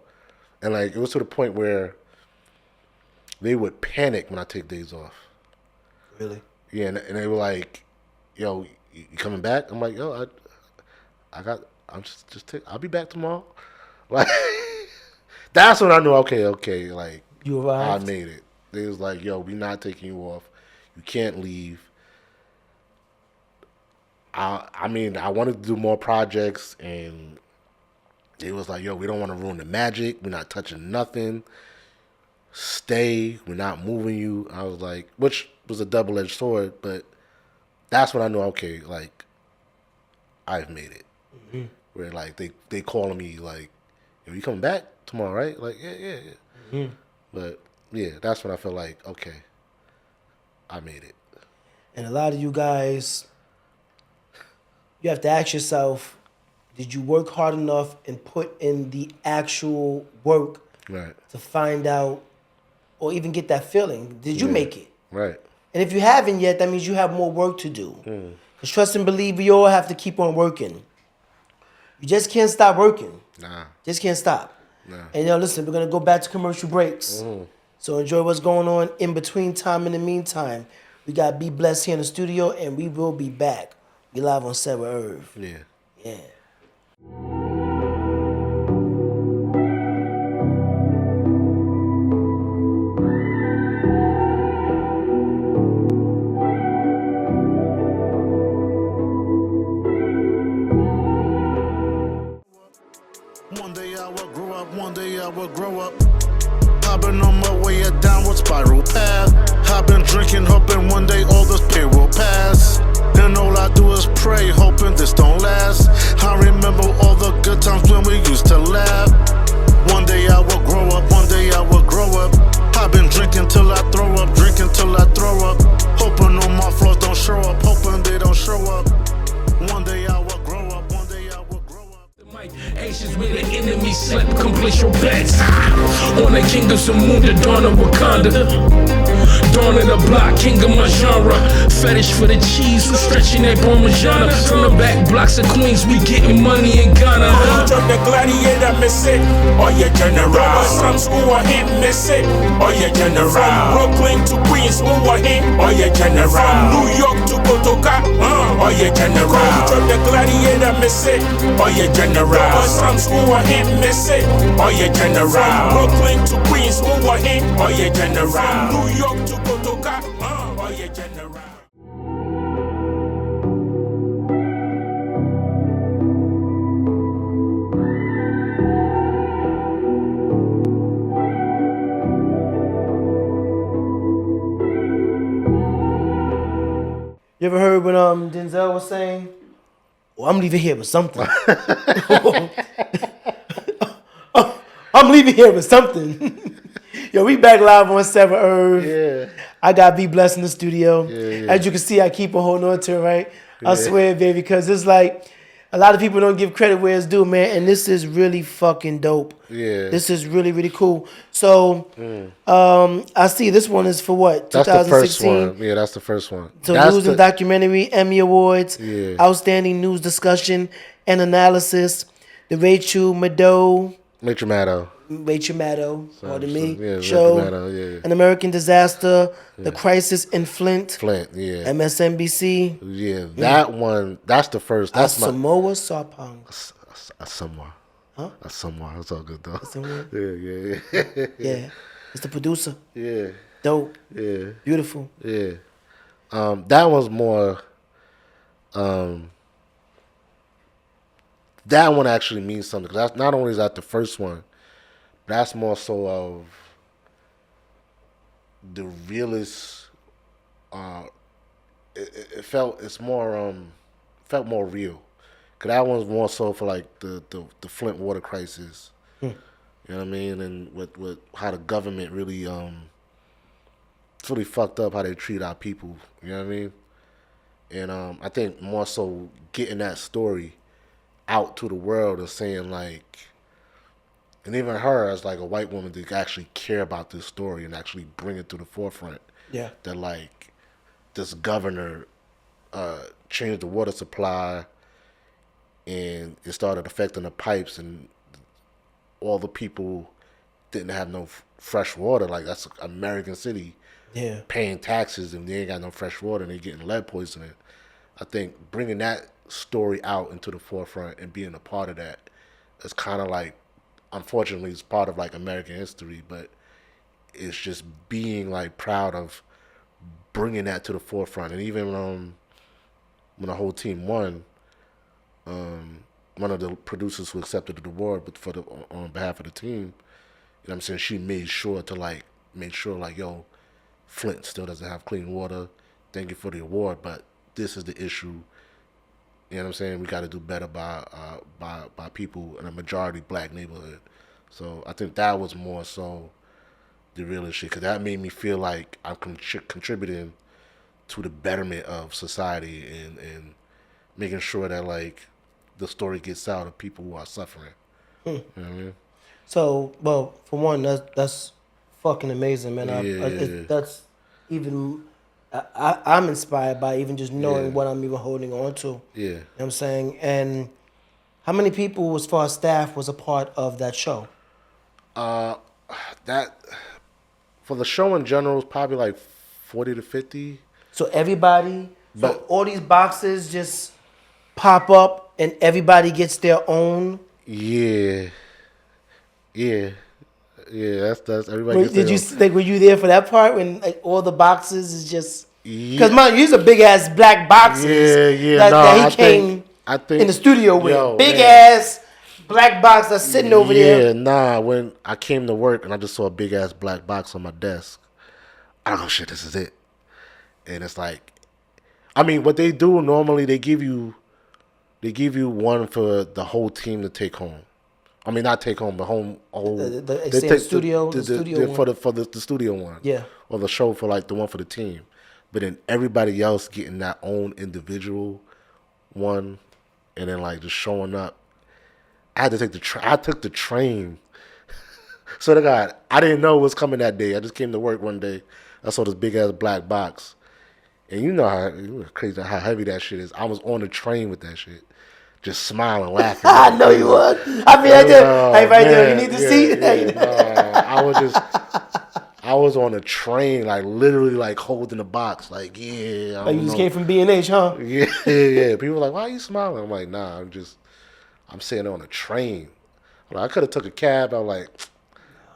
and like it was to the point where they would panic when I take days off. Really? Yeah, and they were like, "Yo, you coming back?" I'm like, "Yo, I'll be back tomorrow." Like, that's when I knew, okay, like You arrived? I made it. They was like, "Yo, we not taking you off. You can't leave." I mean, I wanted to do more projects, and they was like, "Yo, we don't want to ruin the magic. We're not touching nothing. Stay. We're not moving you." I was like, which was a double-edged sword, but that's when I knew, okay, like I've made it. Mm-hmm. Where like they calling me like, "Yo, you coming back tomorrow, right?" Like, yeah. Mm-hmm. But yeah, that's when I felt like, okay, I made it. And a lot of you guys, you have to ask yourself, did you work hard enough and put in the actual work to find out or even get that feeling? Did you make it? Right. And if you haven't yet, that means you have more work to do. Because trust and believe, we all have to keep on working. You just can't stop working. Nah. Just can't stop. Nah. And listen, we're going to go back to commercial breaks. So enjoy what's going on in between time. In the meantime, we got Be Blessed here in the studio, and we will be back. We live on Set With Irv. Yeah. Yeah. One day I will grow up, one day I will grow up. I've been on my way a downward spiral path. I've been drinking, hoping one day all this pain will pass. And all I do is pray, hoping this don't last. I remember all the good times when we used to laugh. One day I will grow up, one day I will grow up. I've been drinking till I throw up, drinking till I throw up. Hoping all my flaws don't show up, hoping they don't show up. One day I will grow up, one day I will grow up. Asians where the enemy slept, come place your bets. On the kingdoms of moon, the dawn of Wakanda. Dawn of the block, king of my genre. Fetish for the cheese, who's stretching that Parmigiana. From the back blocks of Queens, we getting money in Ghana. From the gladiator, miss it, or your general. Some who are hit, miss it, or your general. From Brooklyn to Queens, who are hit, or your general. From New York to Kotoka, or your general. From the gladiator, miss it, or your general. Some who are hit, miss it, or your general. From Brooklyn to Queens, who are hit, or your general. From New York to Kotoka, or your general. You ever heard when Denzel was saying, "Oh, I'm leaving here with something." I'm leaving here with something. Yo, we back live on Set With Irv. Yeah. I got Be Blessed in the studio. Yeah. As you can see, I keep on holding on to it, right? I swear, baby, because it's like a lot of people don't give credit where it's due, man. And this is really fucking dope. Yeah. This is really, really cool. So, I see this one is for what? That's the first 2016? one. Yeah, that's the first one. So That's news and documentary, Emmy Awards, Yeah. outstanding news discussion and analysis, the Rachel Maddow, Rachel Maddow. or the Me Yeah, show, Rachel Maddow, yeah. An American Disaster, The Crisis in Flint, Yeah. MSNBC, Yeah, that one, that's the first. That's my... Samoa Sarpong. Asamoah. Huh? Asamoah. That's all good, though. Asamoah? Yeah. Yeah, it's the producer. Yeah. Dope. Yeah. Beautiful. Yeah. That one's more... that one actually means something. 'Cause that's, not only is that the first one, but that's more so of the realest it felt felt more real. Cause that one's more so for like the Flint water crisis. You know what I mean? And with how the government really it's really fucked up how they treat our people. You know what I mean? And I think more so getting that story out to the world and saying like, and even her as like a white woman to actually care about this story and actually bring it to the forefront. Yeah. That like this governor changed the water supply and it started affecting the pipes and all the people didn't have no fresh water. Like that's an American city. Yeah. Paying taxes and they ain't got no fresh water and they getting lead poisoning. I think bringing that story out into the forefront and being a part of that is kind of like, unfortunately, it's part of like American history, but it's just being like proud of bringing that to the forefront. And even when the whole team won, one of the producers who accepted the award, but on behalf of the team, you know what I'm saying, she made sure like, yo, Flint still doesn't have clean water. Thank you for the award, but this is the issue. You know what I'm saying? We got to do better by people in a majority black neighborhood. So I think that was more so the real shit, because that made me feel like I'm contributing to the betterment of society and making sure that like the story gets out of people who are suffering. You know what I mean? So, well, for one, that's fucking amazing, man. Yeah. That's even, I'm inspired by even just knowing what I'm even holding on to. Yeah. You know what I'm saying? And how many people, as far as staff, was a part of that show? That for the show in general is probably like 40 to 50. So everybody, But- so all these boxes just pop up and everybody gets their own. Yeah. That's everybody. Were, gets did their you own. like? Were you there for that part when like all the boxes is just? Yeah. Because man, these are big ass black boxes. Yeah. That, No, that he came I think in the studio with yo, big man. ass black box that's sitting over Yeah, there. nah. When I came to work and I just saw a big ass black box on my desk, I don't know, shit, this is it. And it's like, I mean, what they do normally, they give you one for the whole team to take home. I mean, not take home, but home. The studio one. for the studio one. Yeah. Or the show for like the one for the team, but then everybody else getting that own individual one, and then like just showing up. I had to take I took the train. So to God, I didn't know what was coming that day. I just came to work one day. I saw this big ass black box, and you know how crazy how heavy that shit is. I was on the train with that shit, just smiling, laughing. I know you would. I mean, I did. Hey, right there, you need to see. I was on a train, like literally, like holding the box, like yeah. Like you just came from B&H, huh? Yeah. People were like, "Why are you smiling?" I'm like, "Nah, I'm sitting on a train. Like, I could have took a cab. I was like,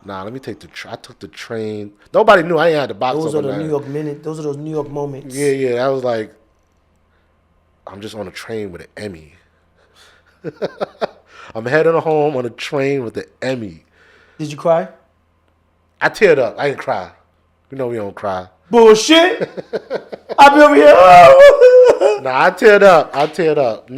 nah, let me take I took the train. Nobody knew I ain't had the box. Those are the New York minutes. Those are those New York moments. Yeah. I was like, I'm just on a train with an Emmy. I'm heading home on a train with the Emmy. Did you cry? I teared up. I didn't cry. You know we don't cry. Bullshit. I be over here. Oh. Nah, I teared up.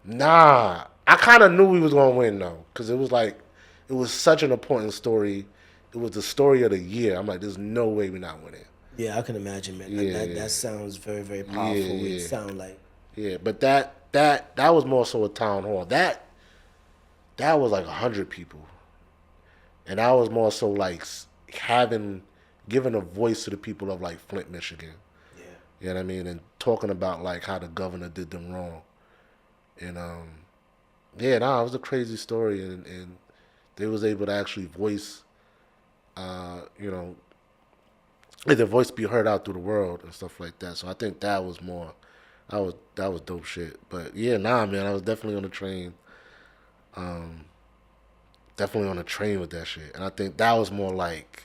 Nah. I kind of knew we was gonna win though, because it was such an important story. It was the story of the year. I'm like, there's no way we're not winning. Yeah, I can imagine, man. That sounds very, very powerful. Yeah. It sound like. Yeah, but that was more so a town hall. That was like 100 people, and that was more so like giving a voice to the people of like Flint, Michigan. Yeah. You know what I mean, and talking about like how the governor did them wrong, and it was a crazy story, and they was able to actually voice, let their voice be heard out through the world and stuff like that. So I think that was dope shit. But yeah, man, I was definitely on the train. Definitely on the train with that shit. And I think that was more like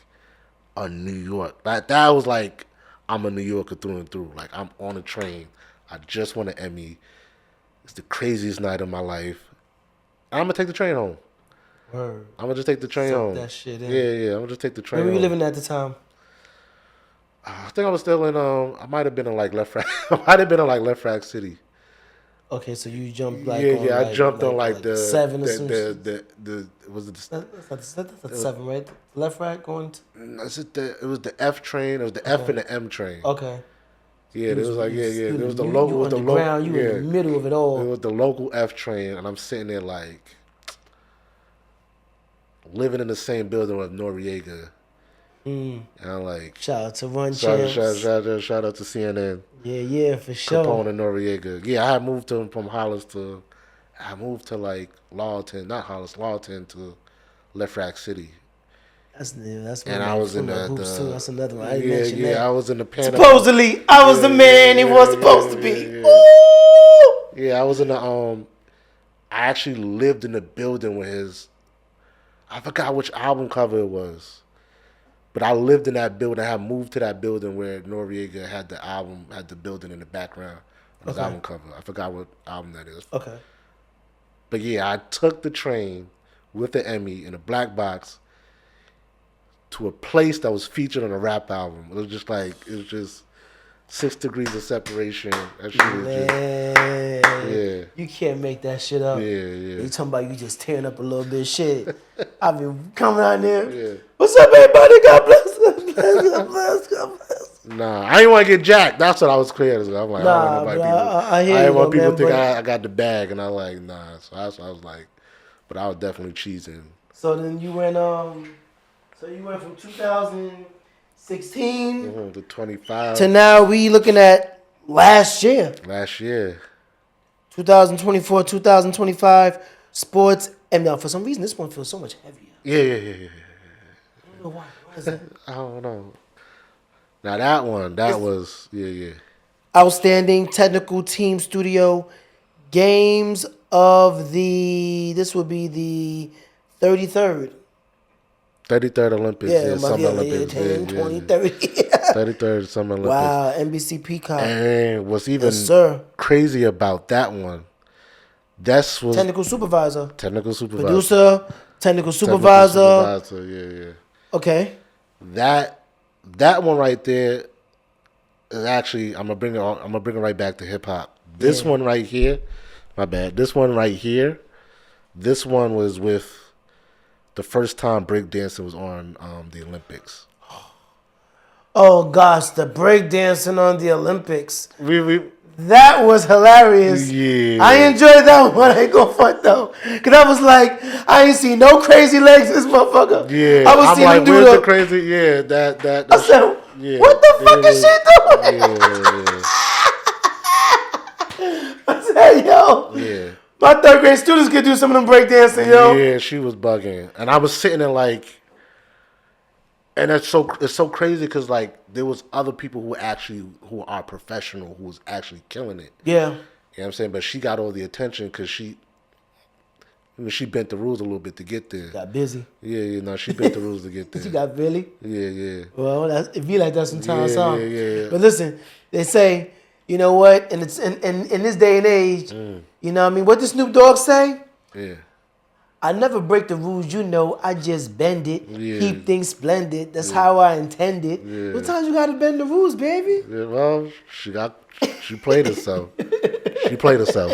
a New York. That was like, I'm a New Yorker through and through. Like, I'm on a train. I just won an Emmy. It's the craziest night of my life. I'm going to take the train home. Word. I'm going to just take the train Suck home. that shit in. Yeah. I'm going to just take the train Where were you home. living at the time? I think I was still in. I might have been in like Left Rack. I might have been in like Left Rack City. Okay, so you jumped like Yeah, on yeah. I like, jumped on like like the 7 or some shit. the was it the, That's 7, right? Left, right, going to... is it the it was the F train. It was the F and the M train. Okay. Yeah, it was like yeah. You It was the you local. It was the underground, local. you Yeah, in the middle of it all. it was the local F train, and I'm sitting there like living in the same building with Noriega. And I'm like, Shout out to Run shout Champs. out to CNN. Yeah, for sure. Capone and Noriega. Yeah, I had moved from Hollis to, I moved to like Lawton, not Hollis, Lawton to Left Rack City. That's And I was in the hoops too. That's another one. I didn't yeah, mention yeah, that. I was in the Pan. Supposedly, I was the man he was supposed to be. Yeah. Ooh! Yeah, I was in the I actually lived in the building with his. I forgot which album cover it was, but I lived in that building. I had moved to that building where Noriega had the building in the background on his album cover. I forgot what album that is. Okay. But yeah, I took the train with the Emmy in a black box to a place that was featured on a rap album. It was just 6 degrees of separation. That shit was Man, yeah. you can't make that shit up. Yeah. You talking about you just tearing up a little bit of shit. I've been coming out there. Yeah. What's up, everybody? God bless. God bless. God bless. God bless. Nah, I didn't want to get jacked. That's what I was clear. I'm like, Nah, I bro, don't want I hear you, didn't want though, people man, to think but- I got the bag, and I like, nah. So that's what I was like. But I was definitely cheesing. So then you went from 2016 The 25 to now we looking at last year, last year. 2024, 2025 sports. And now for some reason this one feels so much heavier. Yeah. I don't know why. Why is that? I don't know. Now that one, that was yeah. Outstanding technical team studio games of this would be the 33rd. 33rd Olympics, yeah, Summer Olympics, 10, 20, yeah. 30. 33rd Summer Olympics. Wow, NBC Peacock. And what's even Yes, sir. crazy about that one, was Technical supervisor. producer, Producer, technical supervisor. Yeah. Okay. That one right there is actually I'm gonna bring it right back to hip hop. This one right here, my bad. This one right here, this one was with the first time breakdancing was on the Olympics. Oh gosh, the breakdancing on the Olympics. We That was hilarious. Yeah. I enjoyed that one. I ain't gonna front though. Cause I was like, I ain't seen no crazy legs in this motherfucker. Yeah, I was I'm seeing like, him do where's the the crazy? Yeah, that. I said, yeah, what the fuck is she doing? Yeah. I said, yo, Yeah. my 3rd grade students could do some of them breakdancing, yo. Yeah, she was bugging, and I was sitting there like, and it's so crazy because like there was other people who are professional who was actually killing it. Yeah. You know what I'm saying? But she got all the attention because she bent the rules a little bit to get there. Got busy. Yeah, she bent the rules to get there. She got really. Yeah. Well, it be like that sometimes, Yeah, huh? yeah. But listen, they say, you know what? And it's in this day and age, you know what I mean? What did Snoop Dogg say? Yeah. I never break the rules, you know. I just bend it, Yeah. keep things splendid. That's how I intend it. Yeah. What times you gotta bend the rules, baby? Yeah, well, she played herself. She played herself.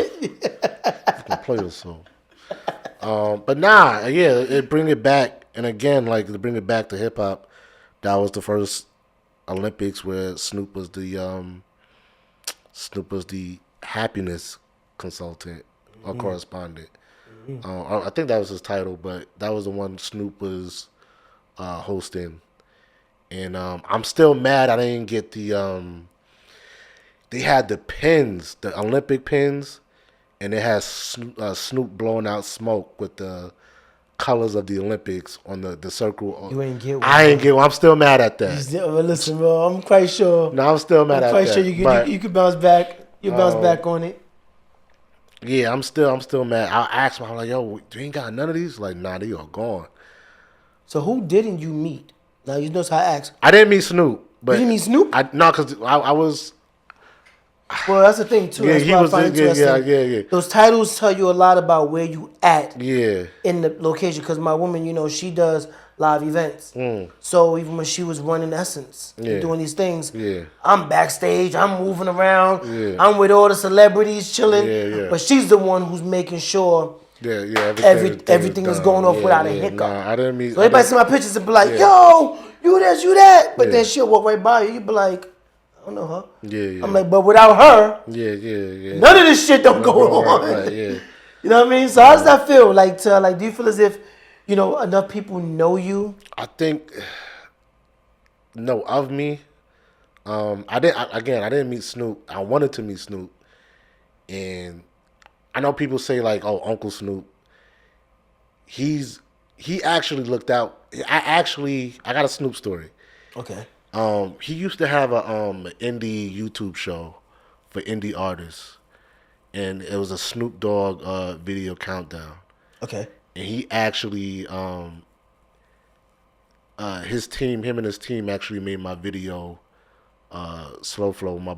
But nah, yeah, it bring it back, and again, like to bring it back to hip hop, that was the first Olympics where Snoop was the happiness consultant or correspondent. I think that was his title, but that was the one Snoop was hosting. And I'm still mad I didn't get the. They had the pins, the Olympic pins, and it has Snoop blowing out smoke with the colors of the Olympics on the circle. You ain't get one. I ain't get one. I'm still mad at that. Well, listen, bro, I'm quite sure. No, I'm still mad at that. I'm quite sure you could bounce back. You bounce back on it. Yeah, I'm still mad. I asked him, I'm like, yo, you ain't got none of these? Like, nah, they are gone. So who didn't you meet? Now you notice how I asked. I didn't meet Snoop. But You didn't meet Snoop? No, because I was. Well, that's the thing too. Yeah, That's he what was. I find interesting. Yeah. Those titles tell you a lot about where you at Yeah. in the location. Because my woman, you know, she does live events. So even when she was running Essence and doing these things, I'm backstage, I'm moving around, I'm with all the celebrities chilling, but she's the one who's making sure everything is going off without a hiccup. Nah, I didn't mean. So everybody see my pictures and be like, yo, you this, you that. But then she'll walk right by you. You be like, I don't know her. I'm like, but without her, none of this shit don't go on. Right, You know what I mean? So how does that feel? Like, do you feel as if, you know, enough people know you? I think, no, of me, I didn't meet Snoop. I wanted to meet Snoop. And I know people say like, oh, Uncle Snoop. He actually looked out. I got a Snoop story. Okay. He used to have a indie YouTube show for indie artists, and it was a Snoop Dogg video countdown. Okay. And he actually him and his team actually made my video Slow Flow, my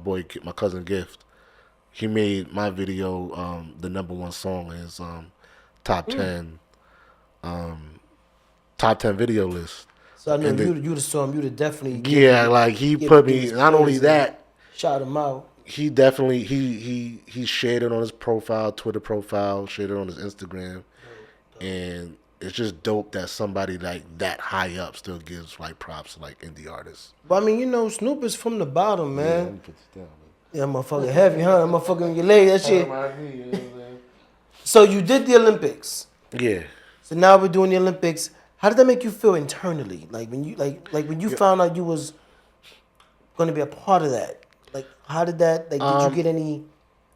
cousin Gift. He made my video the #1 song in his top 10 video list. So I know you'd have saw him, you'd have definitely like he put me, not only that, shout him out. He definitely he shared it on his profile, Twitter profile, shared it on his Instagram. And it's just dope that somebody like that high up still gives like props to like indie artists. But I mean, you know, Snoop is from the bottom, man. Yeah, let me put this down, man. Yeah, motherfucking heavy, huh? That motherfucking your leg, that shit. So you did the Olympics. Yeah. So now we're doing the Olympics. How did that make you feel internally? Like when you when you found out you was gonna be a part of that. Like how did that? Like did you get any?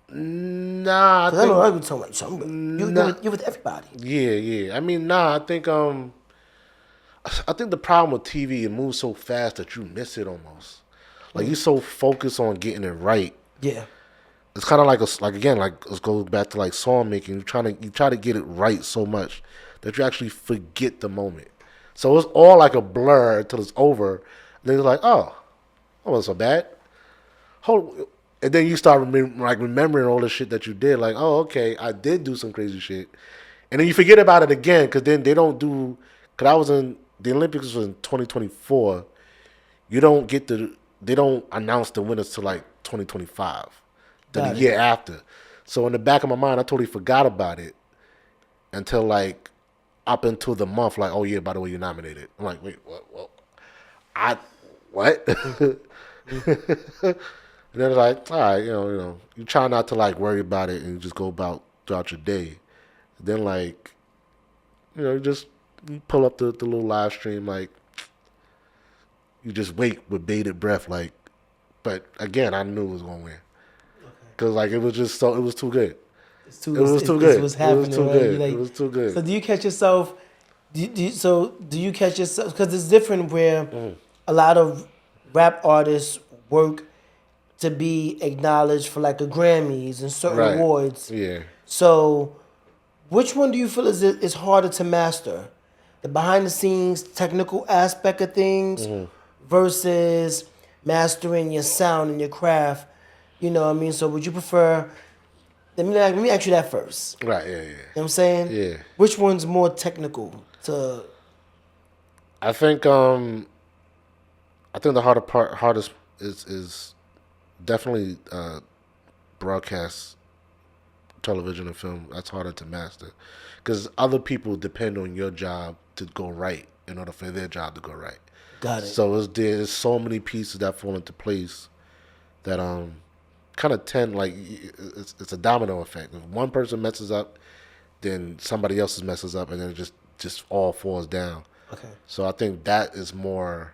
Nah, I know I was talking like something. You with everybody. Yeah. I mean, I think the problem with TV, it moves so fast that you miss it almost. Like you're so focused on getting it right. Yeah. It's kind of like let's go back to like song making. You try to get it right so much that you actually forget the moment. So it's all like a blur until it's over. And then it's like, oh, that wasn't so bad. And then you start remembering all the shit that you did. Like, oh, okay, I did do some crazy shit. And then you forget about it again because then they don't do. Because I was in the Olympics was in 2024. They don't announce the winners till like 2025, the year after. So in the back of my mind, I totally forgot about it until like up until the month. Like, oh yeah, by the way, you're nominated. I'm like, wait, what? What? And then it's like, all right, you know, you try not to like worry about it and you just go about throughout your day. Then like, you know, you pull up the little live stream, like you just wait with bated breath, like. But again, I knew it was gonna win because like it was too good. It was too good. It was too good. So do you catch yourself? Do you catch yourself? Because it's different where a lot of rap artists work to be acknowledged for like a Grammys and certain awards. Yeah. So, which one do you feel is harder to master? The behind the scenes technical aspect of things versus mastering your sound and your craft. You know what I mean? So would you prefer? Let me ask you that first. Right. Yeah. You know what I'm saying? Yeah. Which one's more technical to? I think the hardest is definitely broadcast television and film. That's harder to master because other people depend on your job to go right in order for their job to go right. Got it. So there's so many pieces that fall into place that kind of tend like it's a domino effect. If one person messes up, then somebody else messes up, and then it just all falls down. Okay. So I think that is more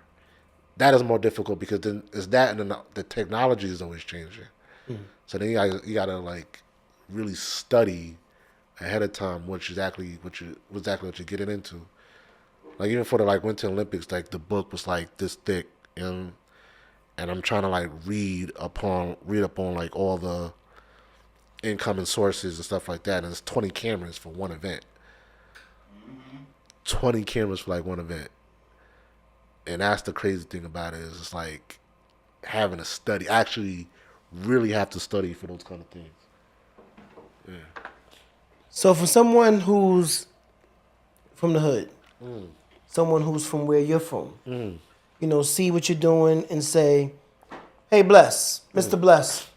difficult because then it's that and then the technology is always changing. So then you gotta like really study ahead of time what exactly what you're getting into. Like even for the like Winter Olympics, like the book was like this thick, and I'm trying to like read up on like all the incoming sources and stuff like that, and it's 20 cameras for one event. 20 cameras for like one event. And that's the crazy thing about it is it's like having to study, actually really have to study for those kind of things. Yeah. So for someone who's from the hood, someone who's from where you're from. You know, see what you're doing and say, hey, Bless, Mr. Bless,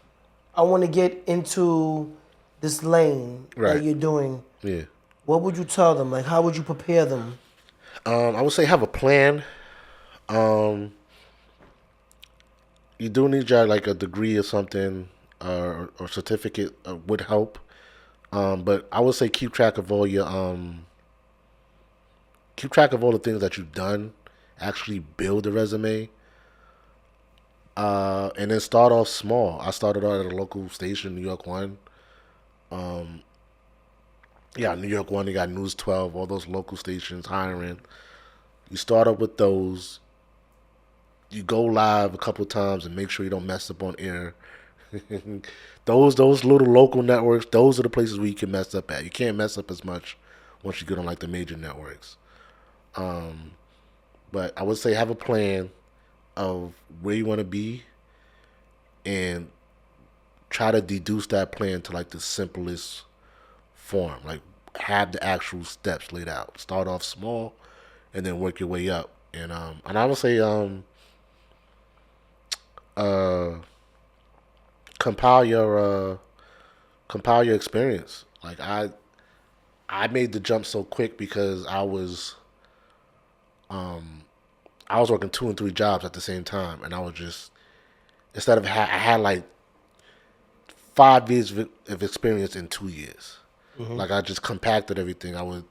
I want to get into this lane Right. that you're doing. Yeah. What would you tell them? Like, how would you prepare them? I would say have a plan. You do need like a degree or something or certificate would help. But I would say keep track of all your keep track of all the things that you've done. Actually build a resume. And then start off small. I started out at a local station, New York One. New York One, they got News 12, all those local stations hiring. You start up with those. You go live a couple times and make sure you don't mess up on air. those little local networks, those are the places where you can mess up at. You can't mess up as much once you get on like the major networks. But I would say have a plan of where you want to be and try to deduce that plan to like the simplest form. Like have the actual steps laid out. Start off small and then work your way up. And I would say compile your experience. Like I made the jump so quick because I was working 2 and 3 jobs at the same time, and I was just instead of I had like 5 years of experience in 2 years. Like I just compacted everything. I would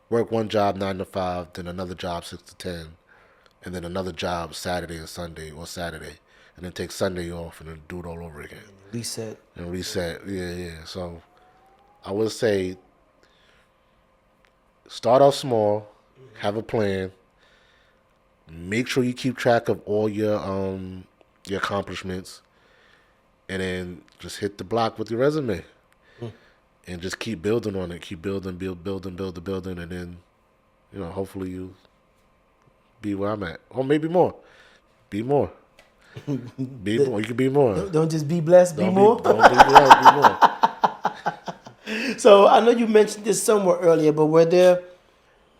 work one job 9 to 5, then another job 6 to 10, and then another job Saturday and Sunday or Saturday, and then take Sunday off and then do it all over again. Reset. Yeah. So I would say start off small, have a plan, make sure you keep track of all your accomplishments, and then just hit the block with your resume. And just keep building on it. Keep building, building, and then, hopefully you be where I'm at. Or maybe more. Be more. Be more. You can be more. Don't just be blessed, be more. Don't be blessed, be more. So I know you mentioned this somewhere earlier, but were there,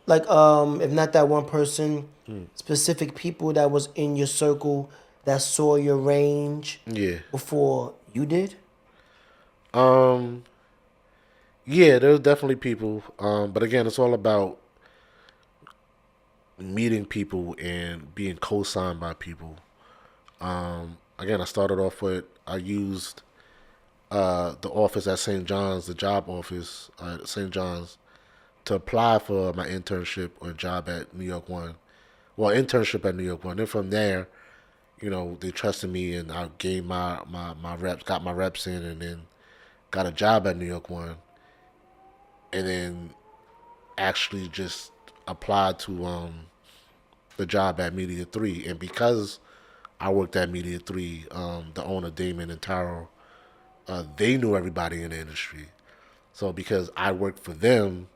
like, if not that one person, specific people that was in your circle that saw your range before you did? Yeah, there's definitely people. But again, it's all about meeting people and being co-signed by people. Again, I started off with, I used the office at St. John's, the job office at St. John's, to apply for my internship or job at New York One. Well, internship at New York One. Then from there, they trusted me and I gave my reps, got my reps in, and then got a job at New York One. And then actually just applied to the job at Media 3. And because I worked at Media 3, the owner, Damon and Taro, they knew everybody in the industry. So because I worked for them,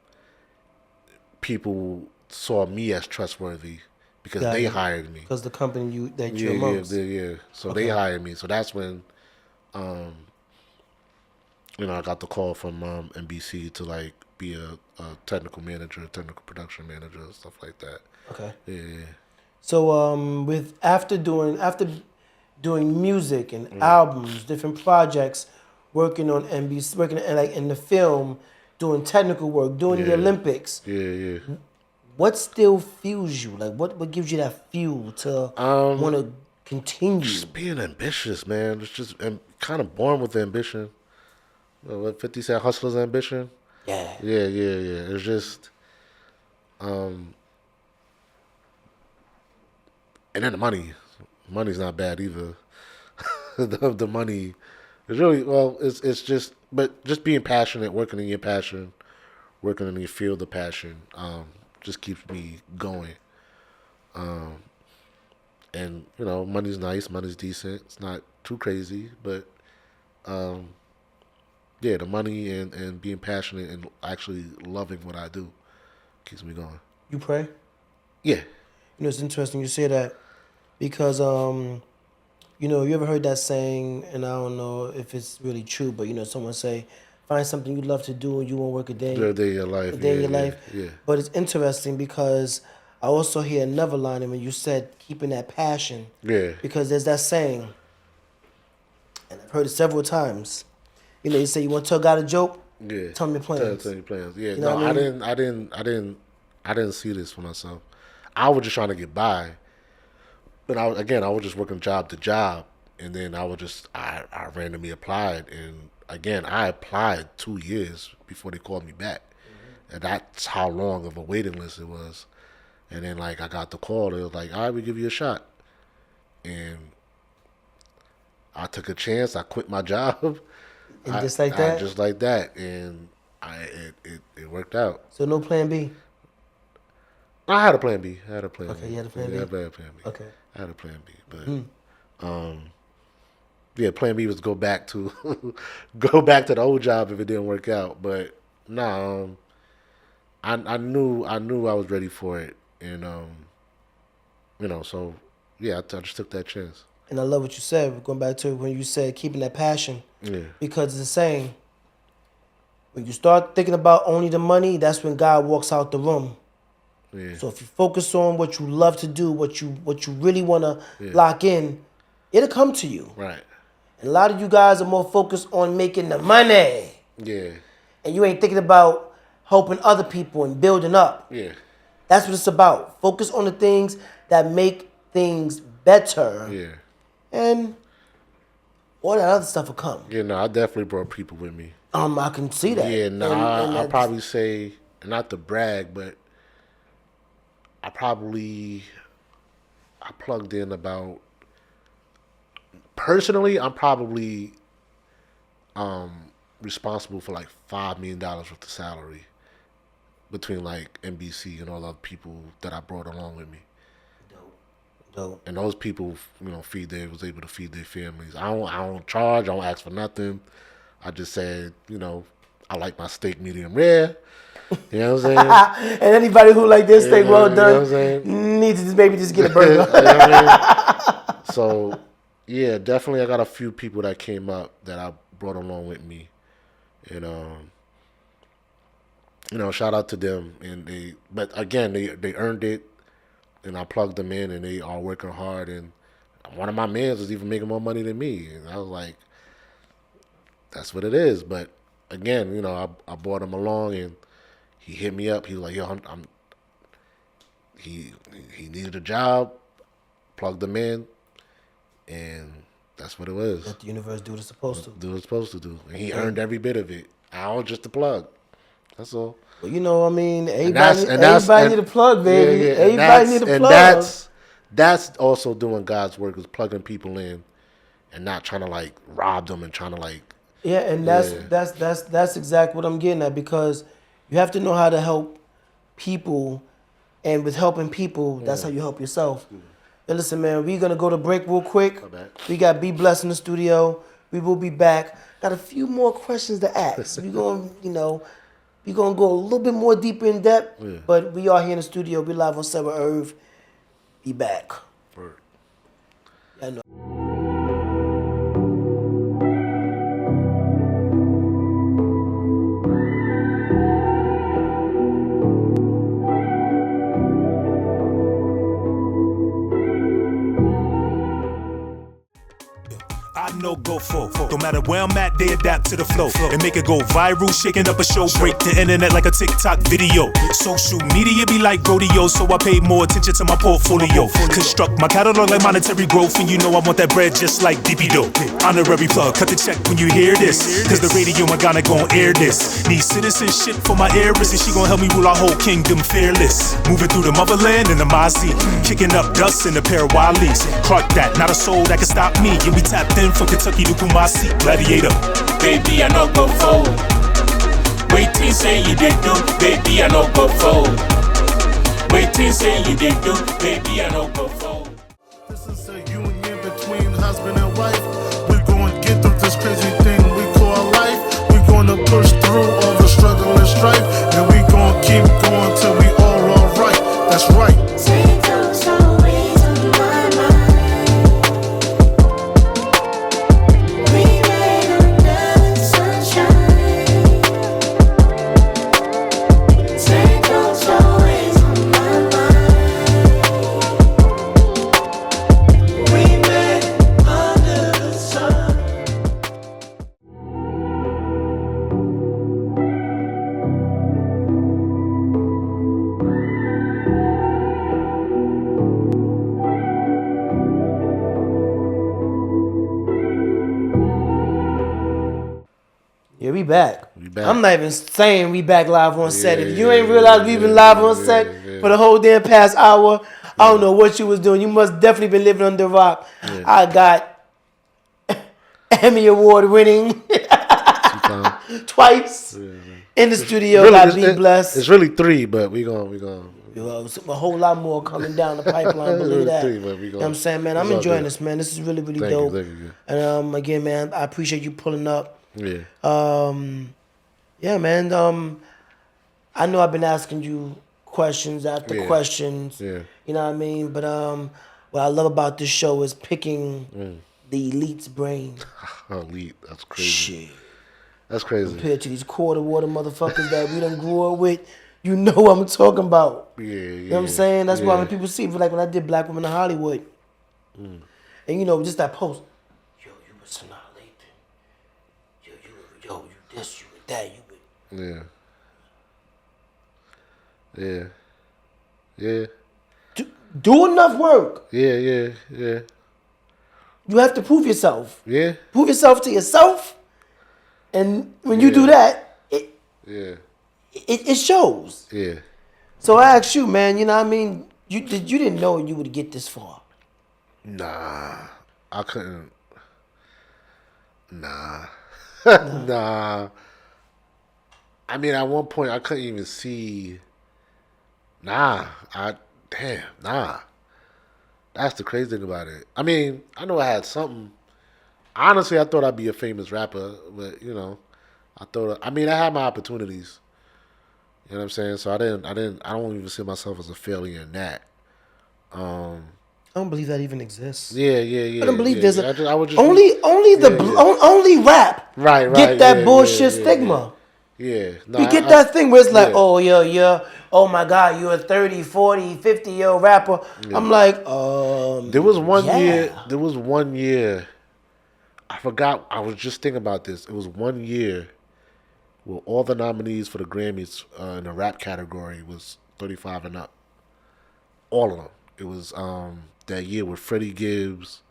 people saw me as trustworthy because they hired me. Because the company you're amongst. Yeah. So they hired me. So that's when, I got the call from NBC to like be a technical manager, technical production manager, and stuff like that. Okay. Yeah. So after doing music and albums, different projects, working on NBC, working in the film, doing technical work, doing the Olympics. Yeah. What still fuels you? Like what gives you that fuel to want to continue? Just being ambitious, man. It's just I'm kind of born with ambition. What 50 Cent Hustler's ambition? Yeah. It's just, and then the money. Money's not bad either. the money is really, it's just, but just being passionate, working in your passion, working in your field of passion, just keeps me going. And money's nice, money's decent. It's not too crazy, but the money and being passionate and actually loving what I do keeps me going. You pray? Yeah. It's interesting you say that because, you ever heard that saying, and I don't know if it's really true, but, someone say, find something you love to do and you won't work a day. A day in your life. A day in your life. Yeah. But it's interesting because I also hear another line when you said keeping that passion. Yeah. Because there's that saying, and I've heard it several times. You know, you say you want to tell God a joke. Yeah. Tell me your plans. Tell your plans. Yeah. You know No, what I mean? I didn't see this for myself. I was just trying to get by. But I was just working job to job, and then I randomly applied, and again I applied 2 years before they called me back, and that's how long of a waiting list it was. And then like I got the call, it was like, all right, we give you a shot, and I took a chance. I quit my job, And just like that? just like that, and it worked out. So no plan B? I had a plan B. Okay, you had a plan B? Yeah, I had a plan B. Okay. I had a plan B, but yeah, plan B was go back to the old job if it didn't work out. But no, I knew I was ready for it, and so yeah, I just took that chance. And I love what you said. Going back to when you said keeping that passion. Yeah, Because it's the saying, when you start thinking about only the money, that's when God walks out the room. yeah, So if you focus on what you love to do, what you really want to lock in, it'll come to you. right. And a lot of you guys are more focused on making the money. Yeah, And you ain't thinking about helping other people and building up. yeah, That's what it's about. Focus on the things that make things better. yeah. And all that other stuff will come. Yeah, no, I definitely brought people with me. I can see that. Yeah, no, And I'll that's- probably say, not to brag, but I plugged in about, personally, I'm probably responsible for like $5 million worth of salary between like NBC and all the other people that I brought along with me. Dope. And those people, was able to feed their families. I don't charge. I don't ask for nothing. I just said, I like my steak medium rare. You know what I'm saying? And anybody who like this steak well You know what I'm done saying? needs to maybe just get a burger. You know what I mean? So, yeah, definitely I got a few people that came up that I brought along with me. And, shout out to them. But again, they earned it. And I plugged them in, and they are working hard. And one of my mans was even making more money than me. And I was like, that's what it is. But again, I brought him along, and he hit me up. He was like, yo, he needed a job, plugged him in, and that's what it was. Let the universe do what it's supposed to. Do what it's supposed to do. And he earned every bit of it. I was just a plug. That's all. Well, everybody And need a plug, baby. Yeah, Everybody need a plug. And that's also doing God's work, is plugging people in and not trying to like rob them and trying to like. Yeah, and that's exactly what I'm getting at, because you have to know how to help people, and with helping people, that's how you help yourself. And listen, man, we're gonna go to break real quick. We got Be Blessed in the studio. We will be back. Got a few more questions to ask. We're gonna go a little bit more deeper in depth, but we are here in the studio. We live on Set With Irv. Be back. I know. I know go for. No matter where I'm at, they adapt to the flow and make it go viral, shaking up a show, break the internet like a TikTok video. Social media be like rodeo, so I pay more attention to my portfolio. Construct my catalog like monetary growth, and I want that bread just like DPDO. Honorary plug, cut the check when you hear this, cause the radio my Ghana gon' air this. Need citizenship for my heiress, and she gon' help me rule our whole kingdom fearless. Moving through the motherland in the Mazi, kicking up dust in a pair of Walees. Clark that, not a soul that can stop me, and we tapped in from Kentucky to Kumasi, Gladiator. Baby, I no go forward. Wait till say you did do. Baby, I no go forward. Wait till say you did do. Baby, I no go forward. This is a union between husband and wife. We're going to get through this crazy thing we call life. We're going to push through all the struggle and strife, and we're going to keep going till we all right. That's right. Take those always on my mind. We made under the sunshine. Take those always on my mind. we back. We back. I'm not even saying we back live on set. If you Yeah, ain't realized we been live on set for the whole damn past hour, I don't know what you was doing. You must definitely been living under a rock. Yeah. I got Emmy Award winning twice in the studio. Really, God be blessed. It's really 3, but we gonna. A whole lot more coming down the pipeline. Believe that. Three, but You know what I'm saying, man? I'm it's all enjoying good. this, man. This is really, really Thank you, dope. thank you. And again, man, I appreciate you pulling up. Yeah. Yeah, man. I know I've been asking you questions after questions. Yeah. You know what I mean? But what I love about this show is picking the elite's brain. Elite. That's crazy. Shit. That's crazy. Compared to these quarter water motherfuckers that we done grew up with, you know what I'm talking about. Yeah. You know what I'm saying? That's why when people see, like when I did Black Women in Hollywood, and you know, just that post, yo, you was annihilated. Yo, you this, you that, you Yeah. Yeah. do enough work. Yeah. You have to prove yourself. Yeah. Prove yourself to yourself, and when you do that, it shows. Yeah. So I asked you, man. You know what I mean? You didn't know you would get this far. Nah. I couldn't. Nah. Nah. I mean, at one point, I couldn't even see. Nah. That's the crazy thing about it. I mean, I know I had something. Honestly, I thought I'd be a famous rapper, but you know, I had my opportunities. You know what I'm saying? So I don't even see myself as a failure in that. I don't believe that even exists. Yeah. I don't believe there's only rap right get that bullshit stigma. Yeah. No, you get that thing where it's like, oh, yeah, oh my God, you're a 30, 40, 50-year-old rapper. Yeah. I'm like, There was one year, I forgot, I was just thinking about this. It was one year where all the nominees for the Grammys in the rap category was 35 and up. All of them. It was that year with Freddie Gibbs.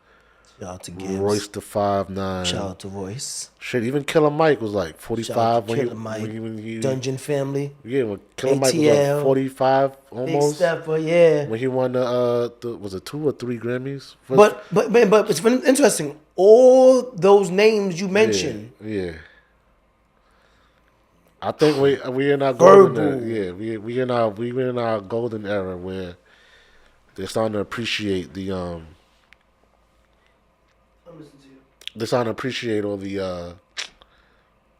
Shout out to Gibbs. Royce the 5'9". Shout out to Royce. Shit, even Killer Mike was like 45 when he Dungeon Family. Yeah, when Killer Mike was like 45 almost. Big Stepper, yeah. When he won was it 2 or 3 Grammys? But it's been interesting. All those names you mentioned. Yeah. I think we in our golden era. Yeah, we in our golden era where they're starting to appreciate the They're starting to appreciate all the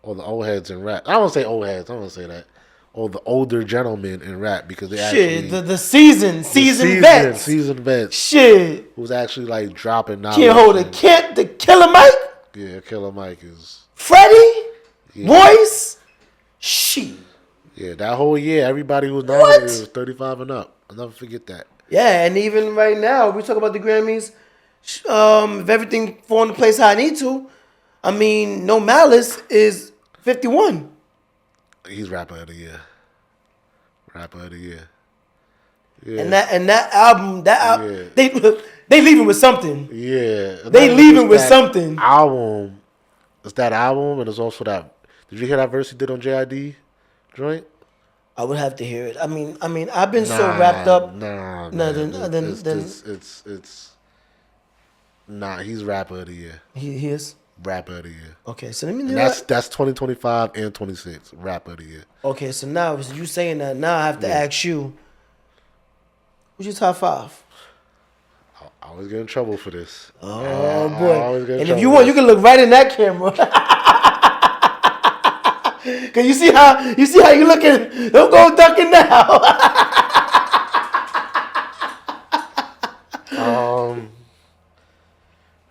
old heads in rap. I don't want to say old heads. I don't want to say that. All the older gentlemen in rap because they actually the seasoned vets. Seasoned vets. Shit. Who's actually like dropping knowledge. Can't hold the Killer Mike. Yeah, Killer Mike is. Freddie. Royce. Shit. Yeah, that whole year, everybody who was nominated was 35 and up. I'll never forget that. Yeah, and even right now, we talk about the Grammys. If everything fall into place how I need to, I mean, No Malice is 51. He's rapper of the year. Yeah. And that album, yeah. they leaving with something. Yeah. They leaving with something. Album. It's that album, and it's also that. Did you hear that verse he did on JID joint? I would have to hear it. I mean, I've been so wrapped up. He's rapper of the year. He is rapper of the year. Okay, so let me. That's 2025 and 26 rapper of the year. Okay, so now you saying that. Now I have to ask you, who's your top 5? I always get in trouble for this. Oh boy! And if you want, you can look right in that camera. Cause you see how you looking. Don't go ducking now.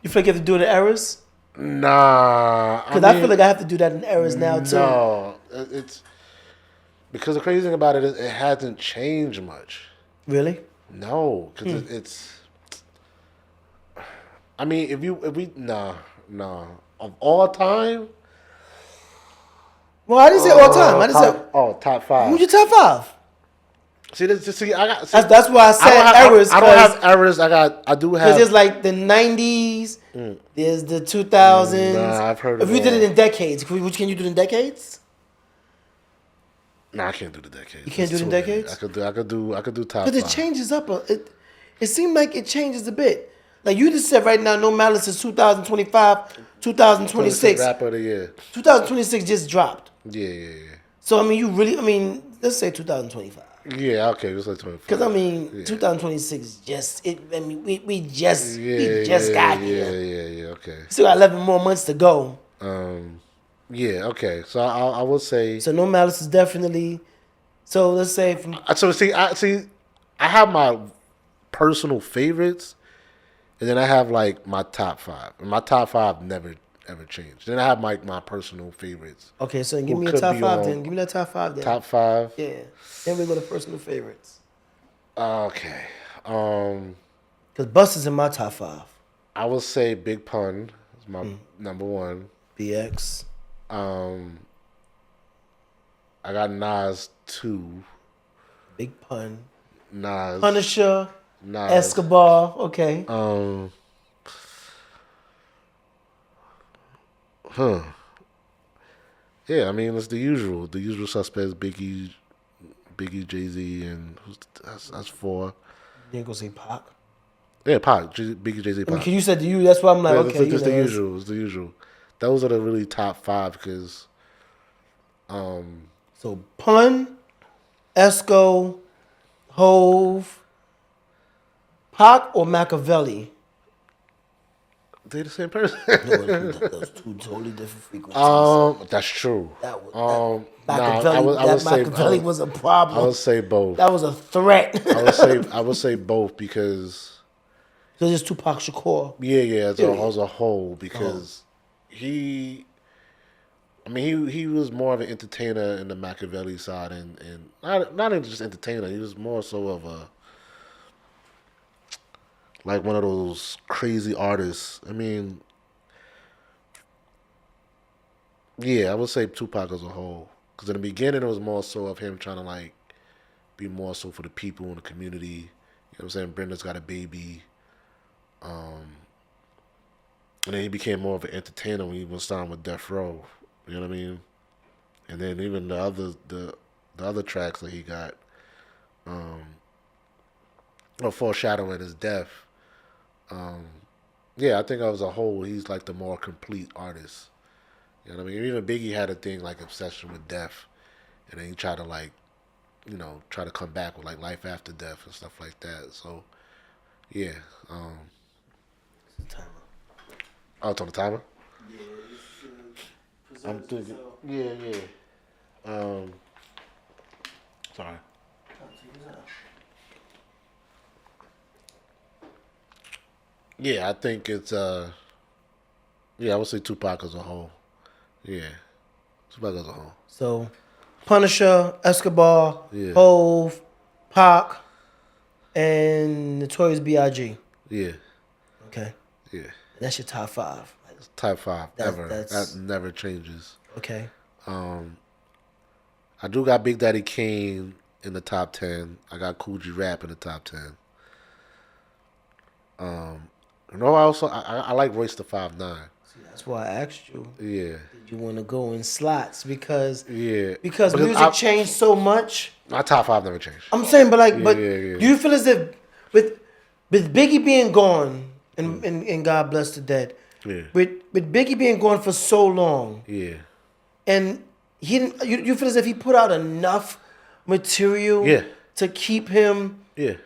You feel like you have to do it in errors? Nah. Because I feel like I have to do that in errors now too. No, it's because the crazy thing about it is it hasn't changed much. Really? No, because it's. I mean, if we of all time. Well, I didn't say all time. I just said top 5. Who's your top 5? See, I got. That's why I said errors. I don't have errors. I do have. Because there's like the 90s, there's the 2000s. Nah, I've heard If of you did all. it in decades, which can you do it in decades? Nah, I can't do the decades. You can't do it in Too many. decades? I could do top But it 5. changes up. It seemed like it changes a bit. Like you just said right now, No Malice is 2025, 2026. Rapper of the year. 2026 just dropped. Yeah. So, let's say 2025. Yeah, okay, it was like 24. Because, 2026 we just got here. Yeah, okay. Still got 11 more months to go. Yeah, okay. So I will say. So No Malice is definitely. So let's say from. So I have my personal favorites, and then I have like my top 5. And my top 5 never ever changed. Then I have my personal favorites. Okay, so give Who me a could top be 5 on then. Give me that top 5 then. Top 5. Yeah. Then we go to personal favorites. Okay. Because Bus is in my top 5. I will say Big Pun is my number 1. BX. I got Nas 2. Big Pun. Nas. Punisher. Nas. Escobar. Okay. Yeah, it's the usual. The usual suspects: Biggie, Jay-Z, and that's 4. You ain't gonna say Pac. Yeah, Pac, Biggie, Jay-Z, Pac. Because you said you. That's why I'm like, Yeah, okay. it's just the usual. It's the usual. Those are the really top 5 because. So Pun, Esco, Hove, Pac, or Machiavelli. They the same person. No, those two totally different frequencies. That's true. Machiavelli was a problem. I would say both. That was a threat. I would say both because. So it's Tupac Shakur. Yeah, as a whole because he was more of an entertainer in the Machiavelli side and not even just entertainer. He was more so of a like one of those crazy artists. Yeah, I would say Tupac as a whole. Because in the beginning, it was more so of him trying to like be more so for the people in the community. You know what I'm saying? Brenda's got a baby. And then he became more of an entertainer when he was signed with Death Row. You know what I mean? And then even the other tracks that he got, foreshadowing his death. Yeah, I think as a whole, he's like the more complete artist. You know what I mean? Even Biggie had a thing like obsession with death, and then he tried to like, try to come back with like life after death and stuff like that. So, yeah. Oh, it's on the timer? Yeah, I'm thinking. Yeah. Sorry. Yeah, I think it's I would say Tupac as a whole. Yeah. Tupac as a whole. So Punisher, Escobar, Yeah. Hove, Pac, and Notorious B.I.G. Yeah. Okay. Yeah. That's your top 5. Like, Top 5 ever. that's- That never changes. okay. I do got Big Daddy Kane in the top 10. I got Cool G Rap in the top 10. I like Royce the 5'9". That's why I asked you. Yeah. Did you want to go in slots because Yeah. because music changed so much. My top 5 never changed. I'm saying, but like, Yeah. do you feel as if with Biggie being gone and God bless the dead, Yeah. with Biggie being gone for so long, Yeah. and he didn't, you feel as if he put out enough material Yeah. to keep him Yeah.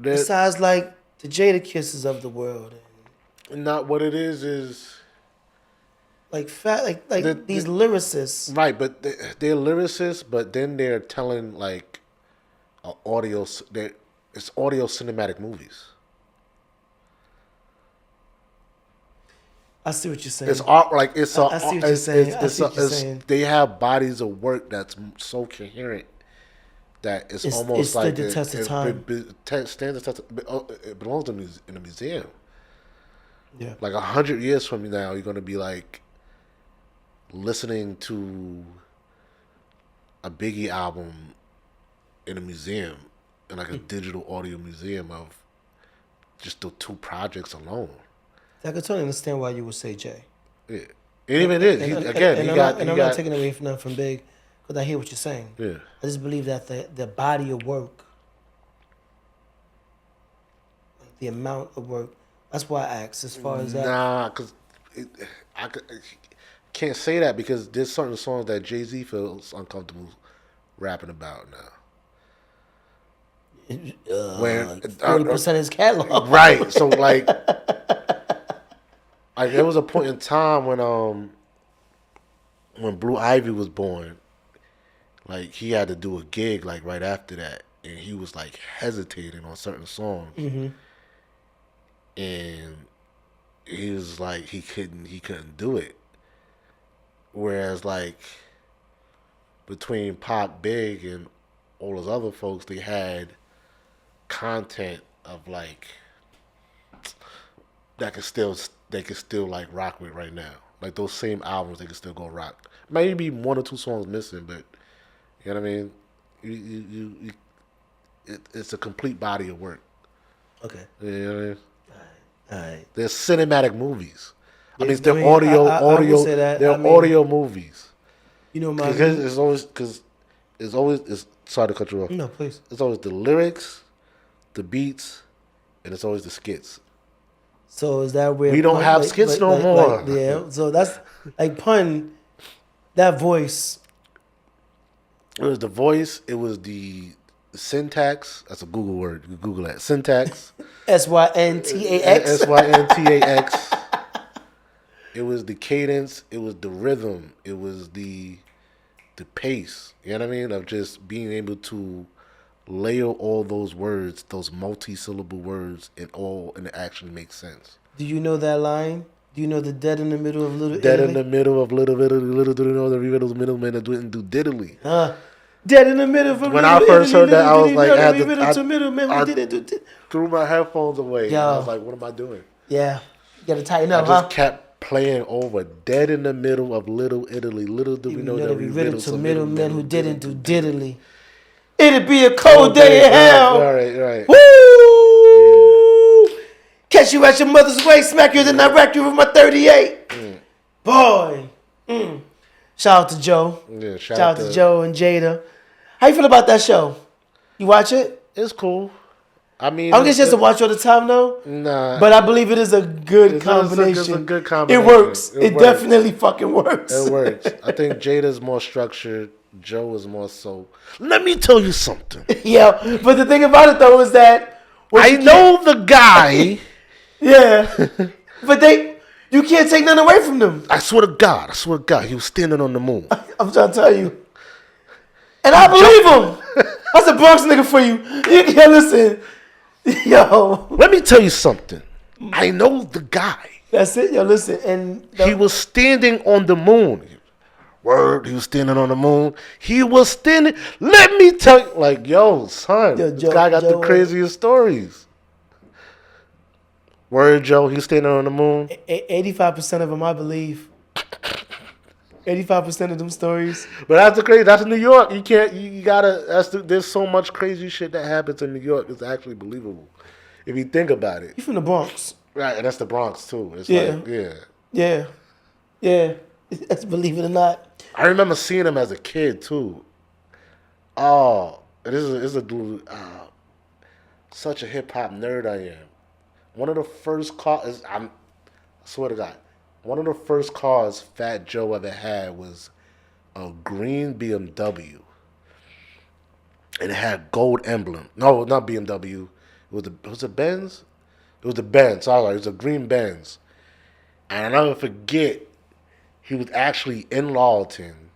besides like the Jada Kisses of the world, Not what it is like fat like these lyricists. right, but they're lyricists, but then they're telling like it's audio cinematic movies. I see what you're saying. It's art like it's I see what you're saying. I see what you're saying. They have bodies of work that's so coherent that it's almost it stood like the test of time. Stands the test. It belongs in a museum. Yeah. Like 100 years from now, you're gonna be like listening to a Biggie album in a museum, in like a digital audio museum of just the 2 projects alone. I can totally understand why you would say Jay. Yeah. And even it is. I'm not taking away from nothing from Big, because I hear what you're saying. Yeah. I just believe that the body of work, the amount of work, that's why I asked as far as that. Nah, because I can't say that because there's certain songs that Jay-Z feels uncomfortable rapping about now. Where 40% of his catalog. Right. So like there was a point in time when Blue Ivy was born, like he had to do a gig like right after that, and he was like hesitating on certain songs, and he was like he couldn't do it. Whereas like between Pop, Big, and all those other folks, they had content of like they could still like rock with right now. Like those same albums, they could still go rock. Maybe 1 or 2 songs missing, but you know what I mean. It's a complete body of work. Okay. You know what I mean. All right. They're cinematic movies. I mean, I they're mean, audio. I will say that. They're I mean, audio movies. You know my. Because it's always. Sorry to cut you off. No, please. It's always the lyrics, the beats, and it's always the skits. So is that where We don't have skits no more. Yeah. So that's like Pun. That voice. It was the voice. It was the syntax. That's a Google word. You can Google that. Syntax. SYNTAX. SYNTAX. It was the cadence. It was the rhythm. It was the pace. You know what I mean? Of just being able to layer all those words, those multi-syllable words, and it actually makes sense. Do you know that line? Do you know the dead in the middle of Little Dead Italy? in the middle of Little Italy, little do they know the riddles middlemen that didn't do diddly. Dead in the middle of When I first heard that, I was like, I threw my headphones away. And I was like, what am I doing? Yeah. You got to tighten up, I just kept playing over. Dead in the middle of Little Italy. Little do we know that we riddled to some middlemen who didn't do diddly. It'd be a cold day in hell. Right. Woo! Catch you at your mother's waist, smack you, then I rack you with my 38. Boy. Shout out to Joe. Yeah, shout out to Joe and Jada. How you feel about that show? You watch it? It's cool. I mean, I don't get a chance to watch all the time though. Nah. But I believe it is a good combination. It's a good combination. It works. It definitely fucking works. It works. I think Jada's more structured. Joe is more so. Let me tell you something. Yeah, but the thing about it though is that I know the guy. Yeah, but you can't take nothing away from them. I swear to God, he was standing on the moon. I'm trying to tell you, and I believe him. That's a Bronx nigga for you. You can't listen, yo. Let me tell you something. I know the guy. That's it, yo. Listen, and he was standing on the moon. Word, he was standing on the moon. He was standing. Let me tell you, like, yo, son, this guy got the craziest stories. Word, Joe, he's standing on the moon. 85% of them, I believe. 85% of them stories. But that's the crazy. That's New York. You can't. You gotta. There's so much crazy shit that happens in New York. It's actually believable if you think about it. You from the Bronx, right? And that's the Bronx too. It's yeah. That's believe it or not. I remember seeing him as a kid too. Oh, this is a dude. Such a hip hop nerd I am. One of the first cars, I swear to God, one of the first cars Fat Joe ever had was a green BMW. And it had gold emblem. No, not BMW. It was a Benz? It was a Benz. Sorry, it was a green Benz. And I'll never forget, he was actually in Lawton.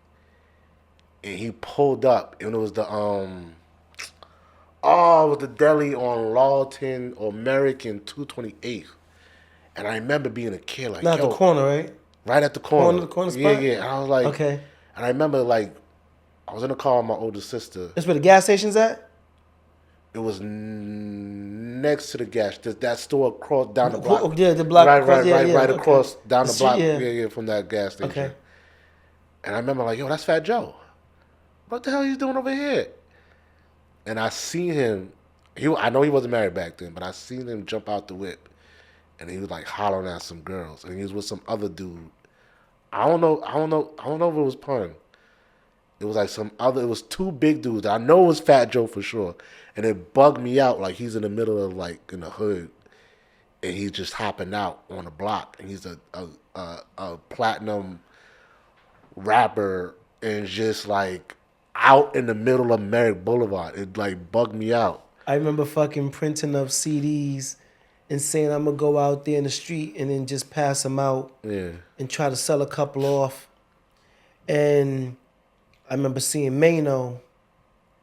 And he pulled up. And it was it was the deli on Lawton or American 228th. And I remember being a kid like, not the corner, right? Right at the corner. The corner spot? Yeah. And I was like, okay. And I remember like, I was in the car with my older sister. That's where the gas station's at? It was next to the gas. That store across down the block. Yeah, the block. Right across down the block. Yeah, from that gas station. Okay. And I remember like, yo, that's Fat Joe. What the hell are you doing over here? And I seen him. I know he wasn't married back then, but I seen him jump out the whip, and he was like hollering at some girls, and he was with some other dude. I don't know if it was pun. It was like some other. It was two big dudes. I know it was Fat Joe for sure, and it bugged me out. Like he's in the middle of like in the hood, and he's just hopping out on the block, and he's a platinum rapper, and just like out in the middle of Merrick Boulevard. It like bugged me out. I remember fucking printing up CDs and saying I'm gonna go out there in the street and then just pass them out and try to sell a couple off. And I remember seeing Mano.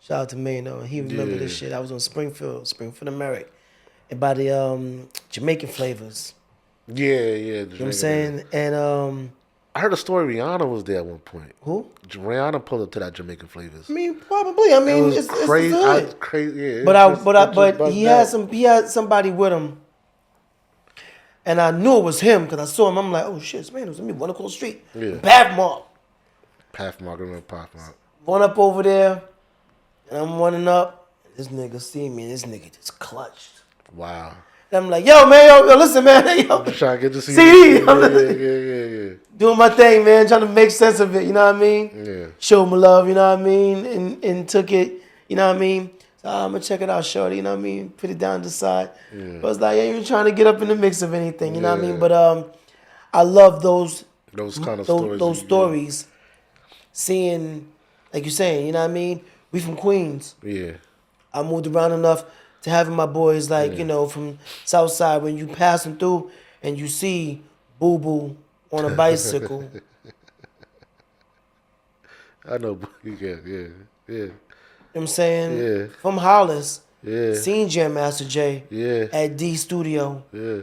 Shout out to Mano. And he remembered this shit. I was on Springfield and Merrick. And by the Jamaican flavors. Yeah. You know what I'm saying? And I heard a story Rihanna was there at one point. who? Rihanna pulled up to that Jamaican flavors. I mean, probably. I mean, It was it's crazy. good. Crazy. Yeah, But he had somebody with him. And I knew it was him because I saw him. I'm like, oh shit, this man was me. One across the street. Yeah. Pathmark. Pathmark. One up over there. And I'm running up. This nigga see me. And this nigga just clutched. Wow. And I'm like, yo, man, yo, listen, man. Yo. I'm just trying to get to see CD. Yeah. Doing my thing, man. Trying to make sense of it. You know what I mean? Yeah. Show my love, you know what I mean? And took it, you know what I mean? So I'm going to check it out, shorty, you know what I mean? Put it down to the side. Yeah. But I was like, I ain't even trying to get up in the mix of anything, you know what I Yeah. mean? But I love those kind of stories. those stories. Seeing, like you're saying, you know what I mean? We from Queens. Yeah. I moved around enough to having my boys, like, you know, from Southside, when you pass them through and you see Boo Boo on a bicycle. I know. Yeah. You know what I'm saying? Yeah. From Hollis. Yeah. Seen Jam Master Jay Yeah. at D Studio Yeah.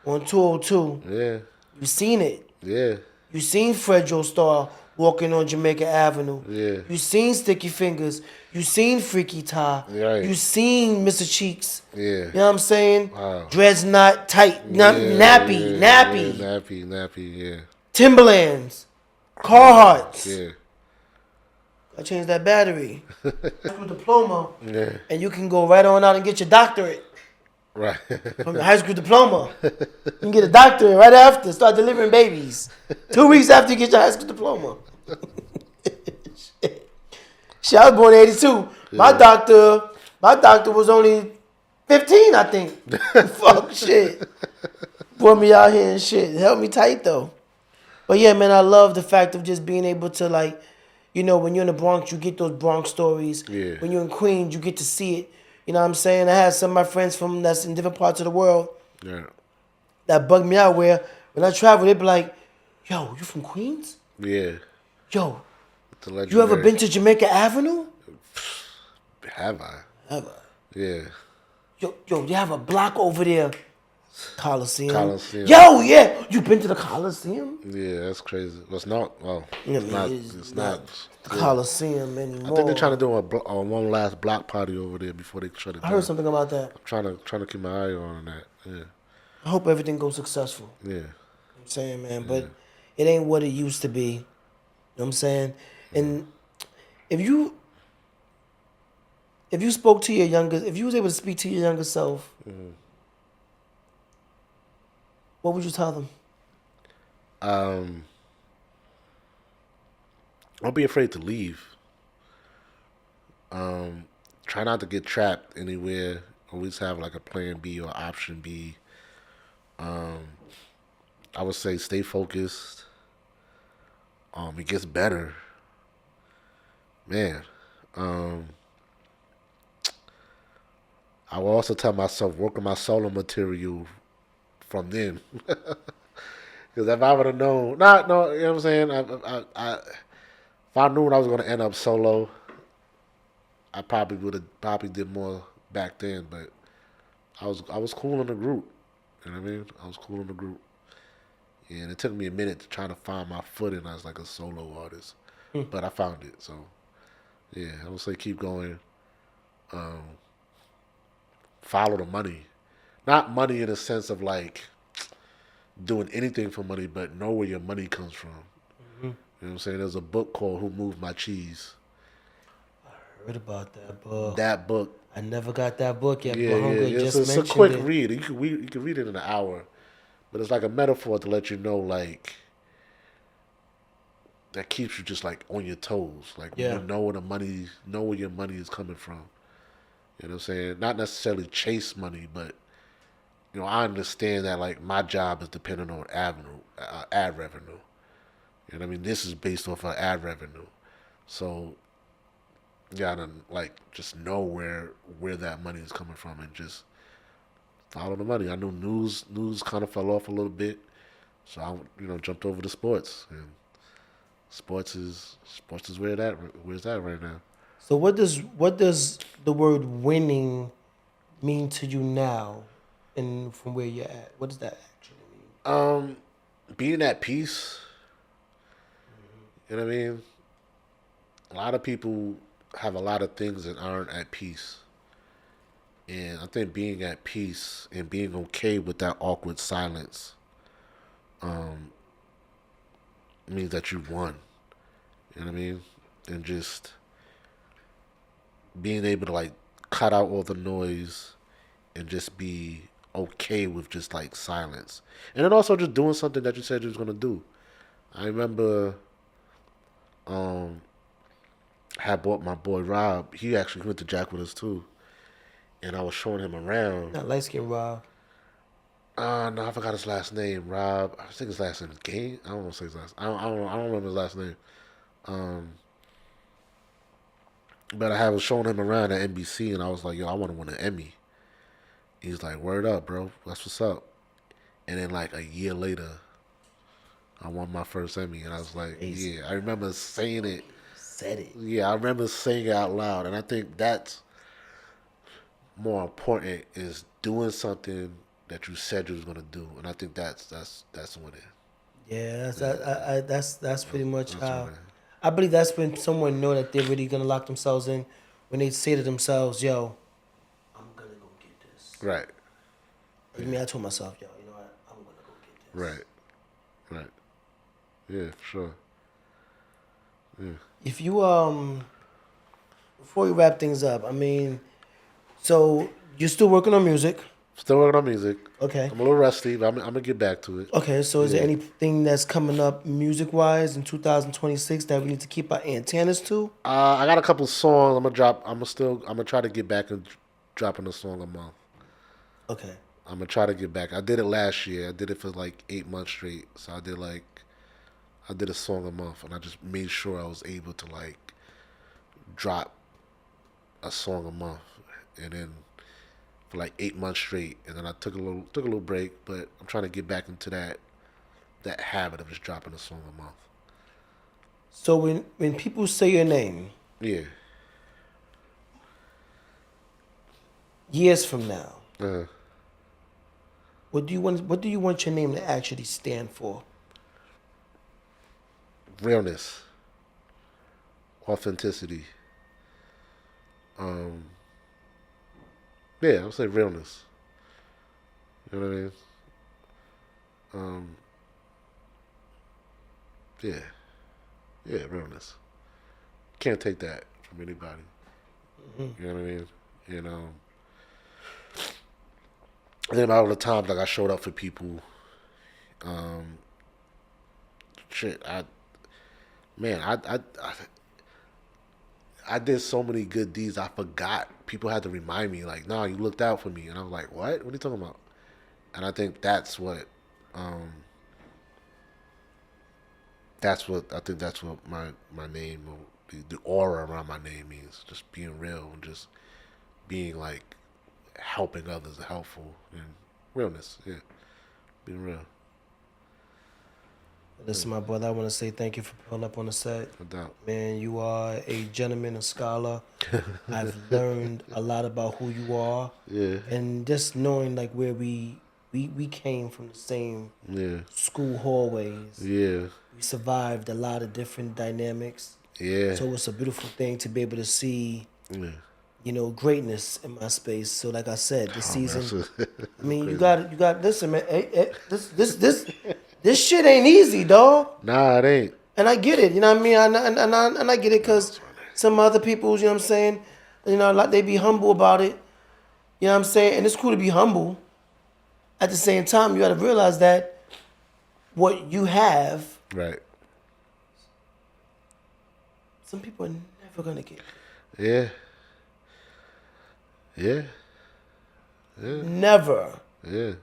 on 202. Yeah. You seen it. Yeah. You seen Fredro Starr walking on Jamaica Avenue. Yeah. You seen Sticky Fingers. You seen Freaky Ty. Right. You seen Mr. Cheeks. Yeah. You know what I'm saying? Wow. Dreads not tight. Nappy. Nappy, yeah. Timberlands. Carhartts. Yeah. I changed that battery. High school diploma. Yeah. And you can go right on out and get your doctorate. Right. From the high school diploma. You can get a doctorate right after. Start delivering babies. 2 weeks after you get your high school diploma. Shit, I was born in 82. Yeah. My doctor was only 15, I think. Fuck shit. Brought me out here and shit. It held me tight though. But yeah, man, I love the fact of just being able to, like, you know, when you're in the Bronx, you get those Bronx stories. Yeah. When you're in Queens, you get to see it. You know what I'm saying? I had some of my friends that's in different parts of the world Yeah. that bugged me out where when I travel, they'd be like, yo, you from Queens? Yeah. Yo, It's you ever been to Jamaica Avenue? Have I? Ever. Yeah. Yo, you have a block over there. Coliseum. Yo, yeah. You been to the Coliseum? Yeah, that's crazy. Well, it's not. Well, Yeah, it's man, not. it's not. the Coliseum anymore. I think they're trying to do a one last block party over there before they shut it down. I heard something about that. I'm trying to keep my eye on that. Yeah. I hope everything goes successful. Yeah. You know what I'm saying, man, but it ain't what it used to be. You know what I'm saying? And if you spoke to your younger, if you was able to speak to your younger self, what would you tell them? Don't be afraid to leave. Try not to get trapped anywhere. Always have like a plan B or option B. I would say stay focused. It gets better. Man. I will also tell myself work on my solo material from them. Because if I would have known, you know what I'm saying? If I knew I was going to end up solo, I probably would have did more back then. But I was cool in the group. You know what I mean? I was cool in the group. Yeah, and it took me a minute to try to find my footing as like a solo artist. But I found it. So, yeah, I would say keep going. Follow the money. Not money in the sense of like doing anything for money, but know where your money comes from. You know what I'm saying? There's a book called Who Moved My Cheese. Heard about that book. That book. I never got that book yet. Yeah, but yeah. Homegirl It's, just it's a mentioned quick it. read. You can read it in an hour, but it's like a metaphor to let you know, like, that keeps you just like on your toes. Like when Yeah. you know where your money is coming from. You know what I'm saying? Not necessarily chase money, but you know, I understand that like my job is dependent on ad revenue. You know what I mean? This is based off of ad revenue. So you gotta like just know where that money is coming from and just follow the money. I knew news kind of fell off a little bit, so I jumped over to sports, and sports is where's that right now. So what does the word winning mean to you now, and from where you're at? What does that actually mean? Being at peace. You know what I mean? A lot of people have a lot of things that aren't at peace. And I think being at peace and being okay with that awkward silence means that you won. You know what I mean? And just being able to like cut out all the noise and just be okay with just like silence. And then also just doing something that you said you was gonna do. I remember had bought my boy Rob. He actually went to Jack with us too. And I was showing him around. Not light skin Rob. No, I forgot his last name. Rob. I think his last name is Gain. I don't want to say his last. I don't remember his last name. But I was showing him around at NBC, and I was like, "Yo, I want to win an Emmy." He's like, "Word up, bro. That's what's up." And then like a year later, I won my first Emmy, and I was like, Crazy. "Yeah." I remember saying it. Said it. Yeah, I remember saying it out loud, and I think that's more important is doing something that you said you was gonna do, and I think that's winning. Yeah, that's pretty much That's how. winning. I believe that's when someone know that they're really gonna lock themselves in, when they say to themselves, "Yo, I'm gonna go get this." Right, I mean, I told myself, "Yo, you know what? I'm gonna go get this." right. Yeah, for sure. Yeah. If you before we wrap things up, I mean, so you're still working on music, Still working on music. okay? I'm a little rusty, but I'm gonna get back to it. Okay, so is there Yeah. anything that's coming up music wise in 2026 that we need to keep our antennas to? I got a couple songs. I'm gonna try to get back and dropping a song a month. Okay. I'm gonna try to get back. I did it last year. I did it for like 8 months straight. So I did a song a month, and I just made sure I was able to like drop a song a month, and then for like 8 months straight, and then I took a little break, but I'm trying to get back into that habit of just dropping a song a month. So when people say your name Yeah. years from now, Uh, what do you want your name to actually stand for? realness, authenticity. Yeah, I would say realness. You know what I mean? Yeah, realness. Can't take that from anybody. You know what I mean? You know. I think about all the times like I showed up for people. I did so many good deeds. I forgot. People had to remind me, like, "Nah, you looked out for me," and I was like, "What? What are you talking about?" And I think that's what my name, or the aura around my name means. Just being real and just being like helping others, helpful, and realness. Yeah, being real. Listen, my brother, I want to say thank you for pulling up on the set. No doubt. Man, you are a gentleman, a scholar. I've learned a lot about who you are. Yeah. And just knowing like where we came from the same Yeah. school hallways. Yeah. We survived a lot of different dynamics. Yeah. So it's a beautiful thing to be able to see, Yeah. you know, greatness in my space. So like I said, this season, That's I mean, you crazy. got listen, man. This shit ain't easy, dog. Nah, it ain't. And I get it, you know what I mean? And I get it because some other people, you know what I'm saying? You know, like they be humble about it. You know what I'm saying? And it's cool to be humble. At the same time, you got to realize that what you have, Right. some people are never gonna get. Yeah. Yeah. Never. Yeah.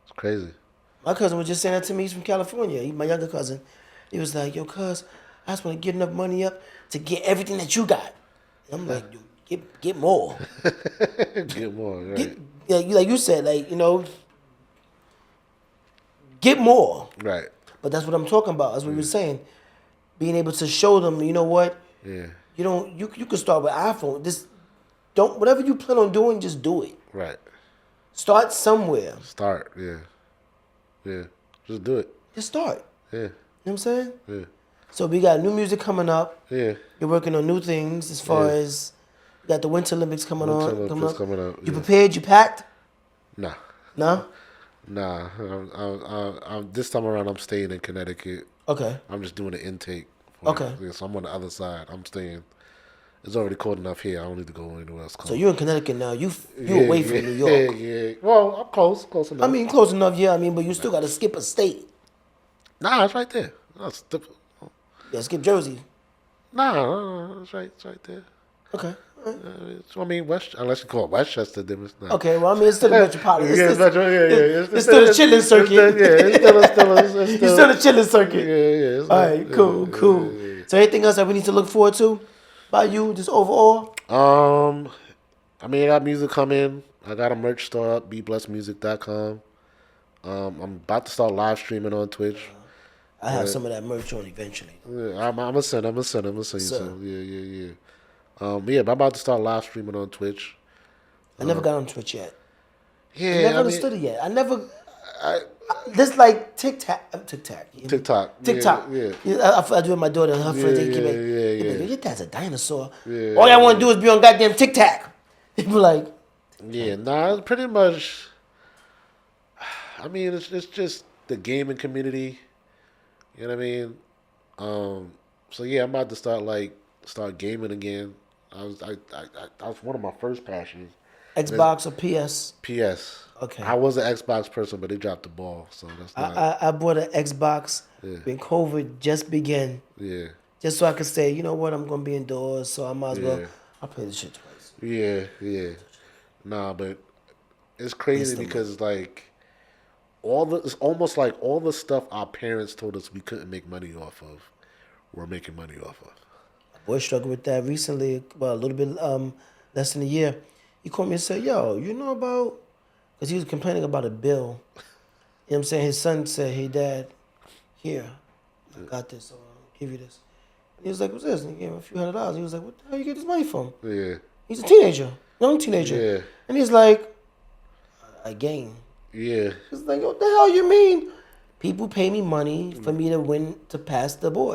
It's crazy. My cousin was just saying that to me. He's from California. He's my younger cousin. He was like, "Yo, cuz, I just want to get enough money up to get everything that you got." And I'm like, "Dude, get more. Get more, right? Like you said, like, you know, get more." Right. But that's what I'm talking about. That's what we were saying. Being able to show them, you know what? Yeah. You can start with iPhone. Whatever you plan on doing, just do it. Right. Start somewhere. Start. Yeah. Yeah. Just do it. Just start. Yeah. You know what I'm saying? Yeah. So we got new music coming up. Yeah. You're working on new things as far as you got the Winter Olympics coming Winter up. coming up, You yeah. prepared? You packed? Nah. No? Nah. This time around, I'm staying in Connecticut. Okay. I'm just doing the intake. Okay. So I'm on the other side. I'm staying. It's already cold enough here. I don't need to go anywhere else cold. So you're in Connecticut now. You away from New York. Yeah. Well, I'm close enough. I mean, close enough, yeah. I mean, but you still got to skip a state. Nah, it's right there. Yeah, skip Jersey. Nah, it's right there. Okay. I mean, unless you call it Westchester, then it's not. Okay, well, I mean, it's still the metropolitan. Yeah, It's still the chilling circuit. It's still the chilling circuit. Yeah. All right, cool. Yeah. So anything else that we need to look forward to by you, just overall? I mean, I got music coming. I got a merch store up, beblessedmusic.com. I'm about to start live streaming on Twitch. I have some of that merch on eventually. Yeah, I'm gonna send you some. Yeah. But I'm about to start live streaming on Twitch. I never got on Twitch yet. Yeah, I never understood it yet. This like TikTok. TikTok. Yeah. I do it with my daughter and her friends. They keep like, Yeah. your dad's a dinosaur. Yeah. All y'all want to do is be on goddamn TikTok. People like, Yeah, nah, pretty much. I mean, it's just the gaming community. You know what I mean? So yeah, I'm about to start gaming again. That was one of my first passions. Xbox or PS? PS. Okay. I was an Xbox person, but they dropped the ball, so that's not. I bought an Xbox when COVID just began. Yeah. Just so I could say, you know what, I'm gonna be indoors, so I might as well. Yeah. I'll play this shit twice. Yeah. Nah, but it's crazy because like it's almost like all the stuff our parents told us we couldn't make money off of, we're making money off of. Boy struggled with that recently, well, a little bit less than a year. He called me and said, "Yo, you know about?" Because he was complaining about a bill. You know what I'm saying? His son said, "Hey, Dad, here, I got this. So I'll give you this." And he was like, "What's this?" And he gave him a few $100s. He was like, "What the hell you get this money from?" Yeah. He's a teenager, young teenager. Yeah. And he's like, "A game." Yeah. He's like, "What the hell you mean? People pay me money for me to pass the level."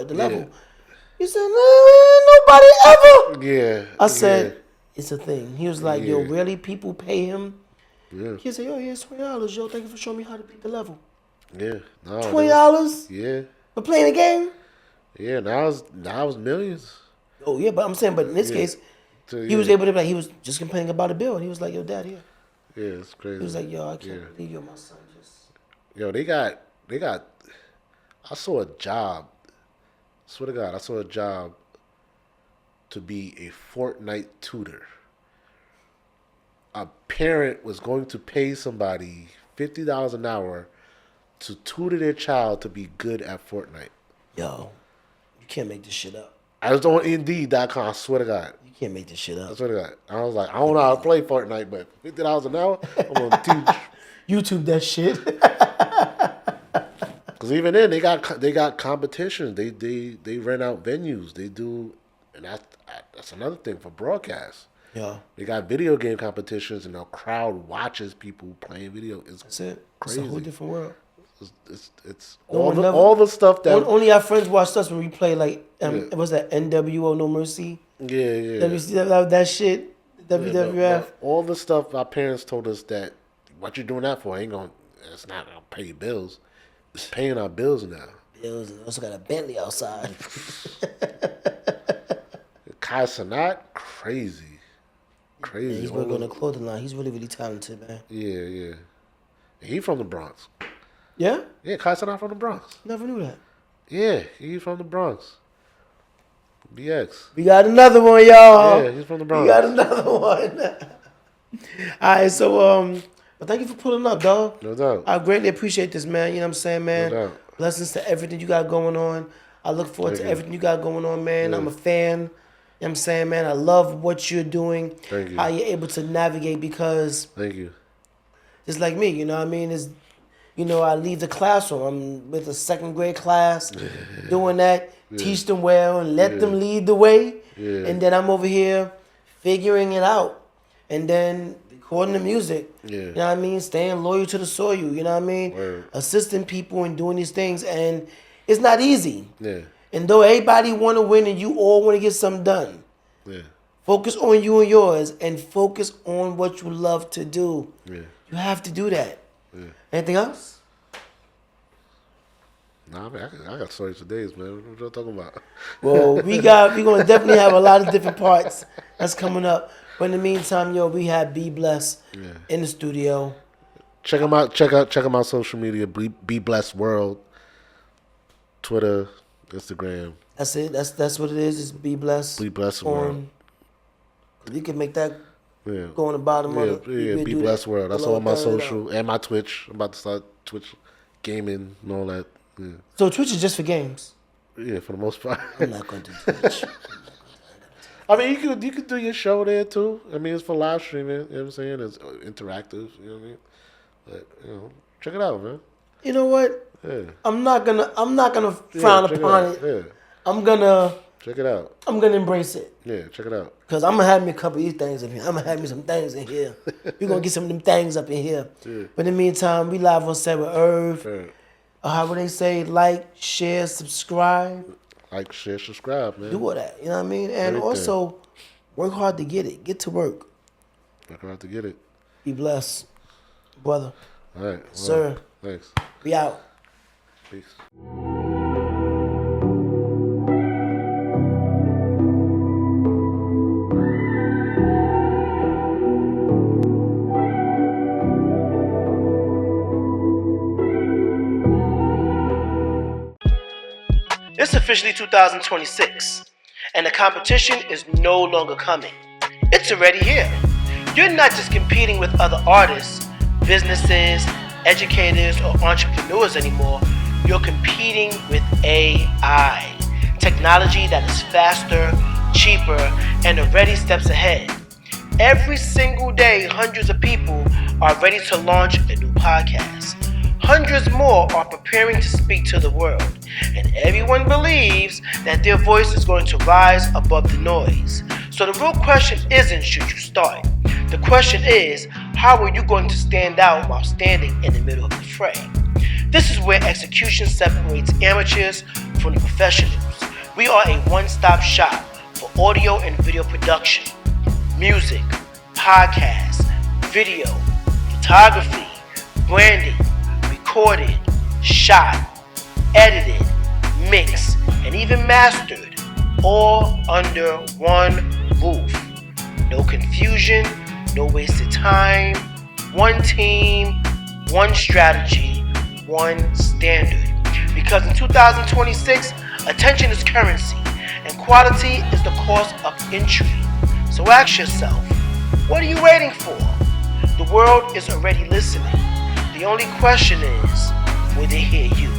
He said, "Nobody ever." Yeah. I said, "It's a thing." He was like, "Yo, really? People pay him?" Yeah. He said, "Yo, here's $20. Yo, thank you for showing me how to beat the level." Yeah. No, $20 Yeah. for playing a game? Yeah. Now it's millions. Oh yeah, but I'm saying, but in this case, So, he was able to. Like, he was just complaining about a bill, and he was like, "Yo, Dad, here." Yeah, it's crazy. He was like, "Yo, I can't believe you're my son." Just Yo, they got. I saw a job. Swear to God, I saw a job to be a Fortnite tutor. A parent was going to pay somebody $50 an hour to tutor their child to be good at Fortnite. yo, you can't make this shit up. I was on Indeed.com. I swear to God. You can't make this shit I up. swear to God. I was like, I don't know how to play Fortnite, but $50 an hour, I'm going to teach. YouTube that shit. Because even then, they got competitions. They rent out venues. They do, and that's another thing for broadcast. Yeah, They got video game competitions, and the crowd watches people playing video. that's it. Crazy. It's a whole different world. It's No all one the never- all the stuff that Only our friends watched us when we play like what's that, NWO No Mercy? yeah. That shit. WWF. But all the stuff our parents told us that what you doing that for it's not gonna pay your bills. It's paying our bills now. It was also got a Bentley outside. Kai Cenat, crazy. Crazy. He's working on the clothing line. He's really, really talented, man. Yeah. He from the Bronx. Yeah? Yeah, Kai Cenat from the Bronx. Never knew that. Yeah, he's from the Bronx. BX. We got another one, y'all. Yeah, he's from the Bronx. We got another one. All right, so well, thank you for pulling up, dog. No doubt. I greatly appreciate this, man. You know what I'm saying, man? No doubt. Blessings to everything you got going on. I look forward to everything you got going on, man. Yeah. I'm a fan. You know what I'm saying, man? I love what you're doing. Thank you. How you're able to navigate because Thank you. it's like me, you know what I mean? It's, you know, I leave the classroom. I'm with a second grade class doing that. Teach them well and let them lead the way. Yeah. And then I'm over here figuring it out. And then recording the music. Yeah. You know what I mean? Staying loyal to the soil. You know what I mean? Word. Assisting people and doing these things. And it's not easy. Yeah. And though everybody want to win and you all want to get something done, Yeah. focus on you and yours and focus on what you love to do. Yeah. You have to do that. Yeah. Anything else? Nah, man, I got stories for days, man. What you talking about? Well, we're gonna definitely have a lot of different parts that's coming up. But in the meantime, yo, we have Be Blessed in the studio. Check them out. Check them out. Social media. Be Blessed World. Twitter, Instagram. That's it. That's what it is. It's Be Blessed. Be Blessed World. You can make that Yeah. go on the bottom of it. Yeah. Be Blessed World. That's all my social and my Twitch. I'm about to start Twitch gaming and all that. Yeah. So Twitch is just for games. Yeah, for the most part. I'm not going to do Twitch. I mean, you could do your show there too. I mean, it's for live streaming. You know what I'm saying? It's interactive. You know what I mean? But check it out, man. You know what? Yeah. I'm not gonna frown check upon out. it. Yeah. I'm gonna Check it out. embrace it. Yeah, check it out. Cause I'm gonna have me a couple of these things in here. I'm gonna have me some things in here. We're gonna get some of them things up in here. Yeah. But in the meantime, we live on Set With Irv. Yeah. How would they say? Like, share, subscribe. Like, share, subscribe, man. Do all that. You know what I mean? And Everything. also, work hard to get it. Get to work. Work hard to get it. Be blessed, brother. All right. Well, Sir. Thanks. Be out. Peace. It's officially 2026, and the competition is no longer coming. It's already here. You're not just competing with other artists, businesses, educators, or entrepreneurs anymore. You're competing with AI, technology that is faster, cheaper, and already steps ahead. Every single day, hundreds of people are ready to launch a new podcast. Hundreds more are preparing to speak to the world, and everyone believes that their voice is going to rise above the noise. So the real question isn't should you start. The question is, how are you going to stand out while standing in the middle of the fray? This is where execution separates amateurs from the professionals. We are a one-stop shop for audio and video production, music, podcasts, video, photography, branding, recorded, shot, edited, mixed, and even mastered, all under one roof. No confusion, no wasted time, one team, one strategy, one standard. Because in 2026, attention is currency, and quality is the cost of entry. So ask yourself, what are you waiting for? The world is already listening. The only question is, will they hear you?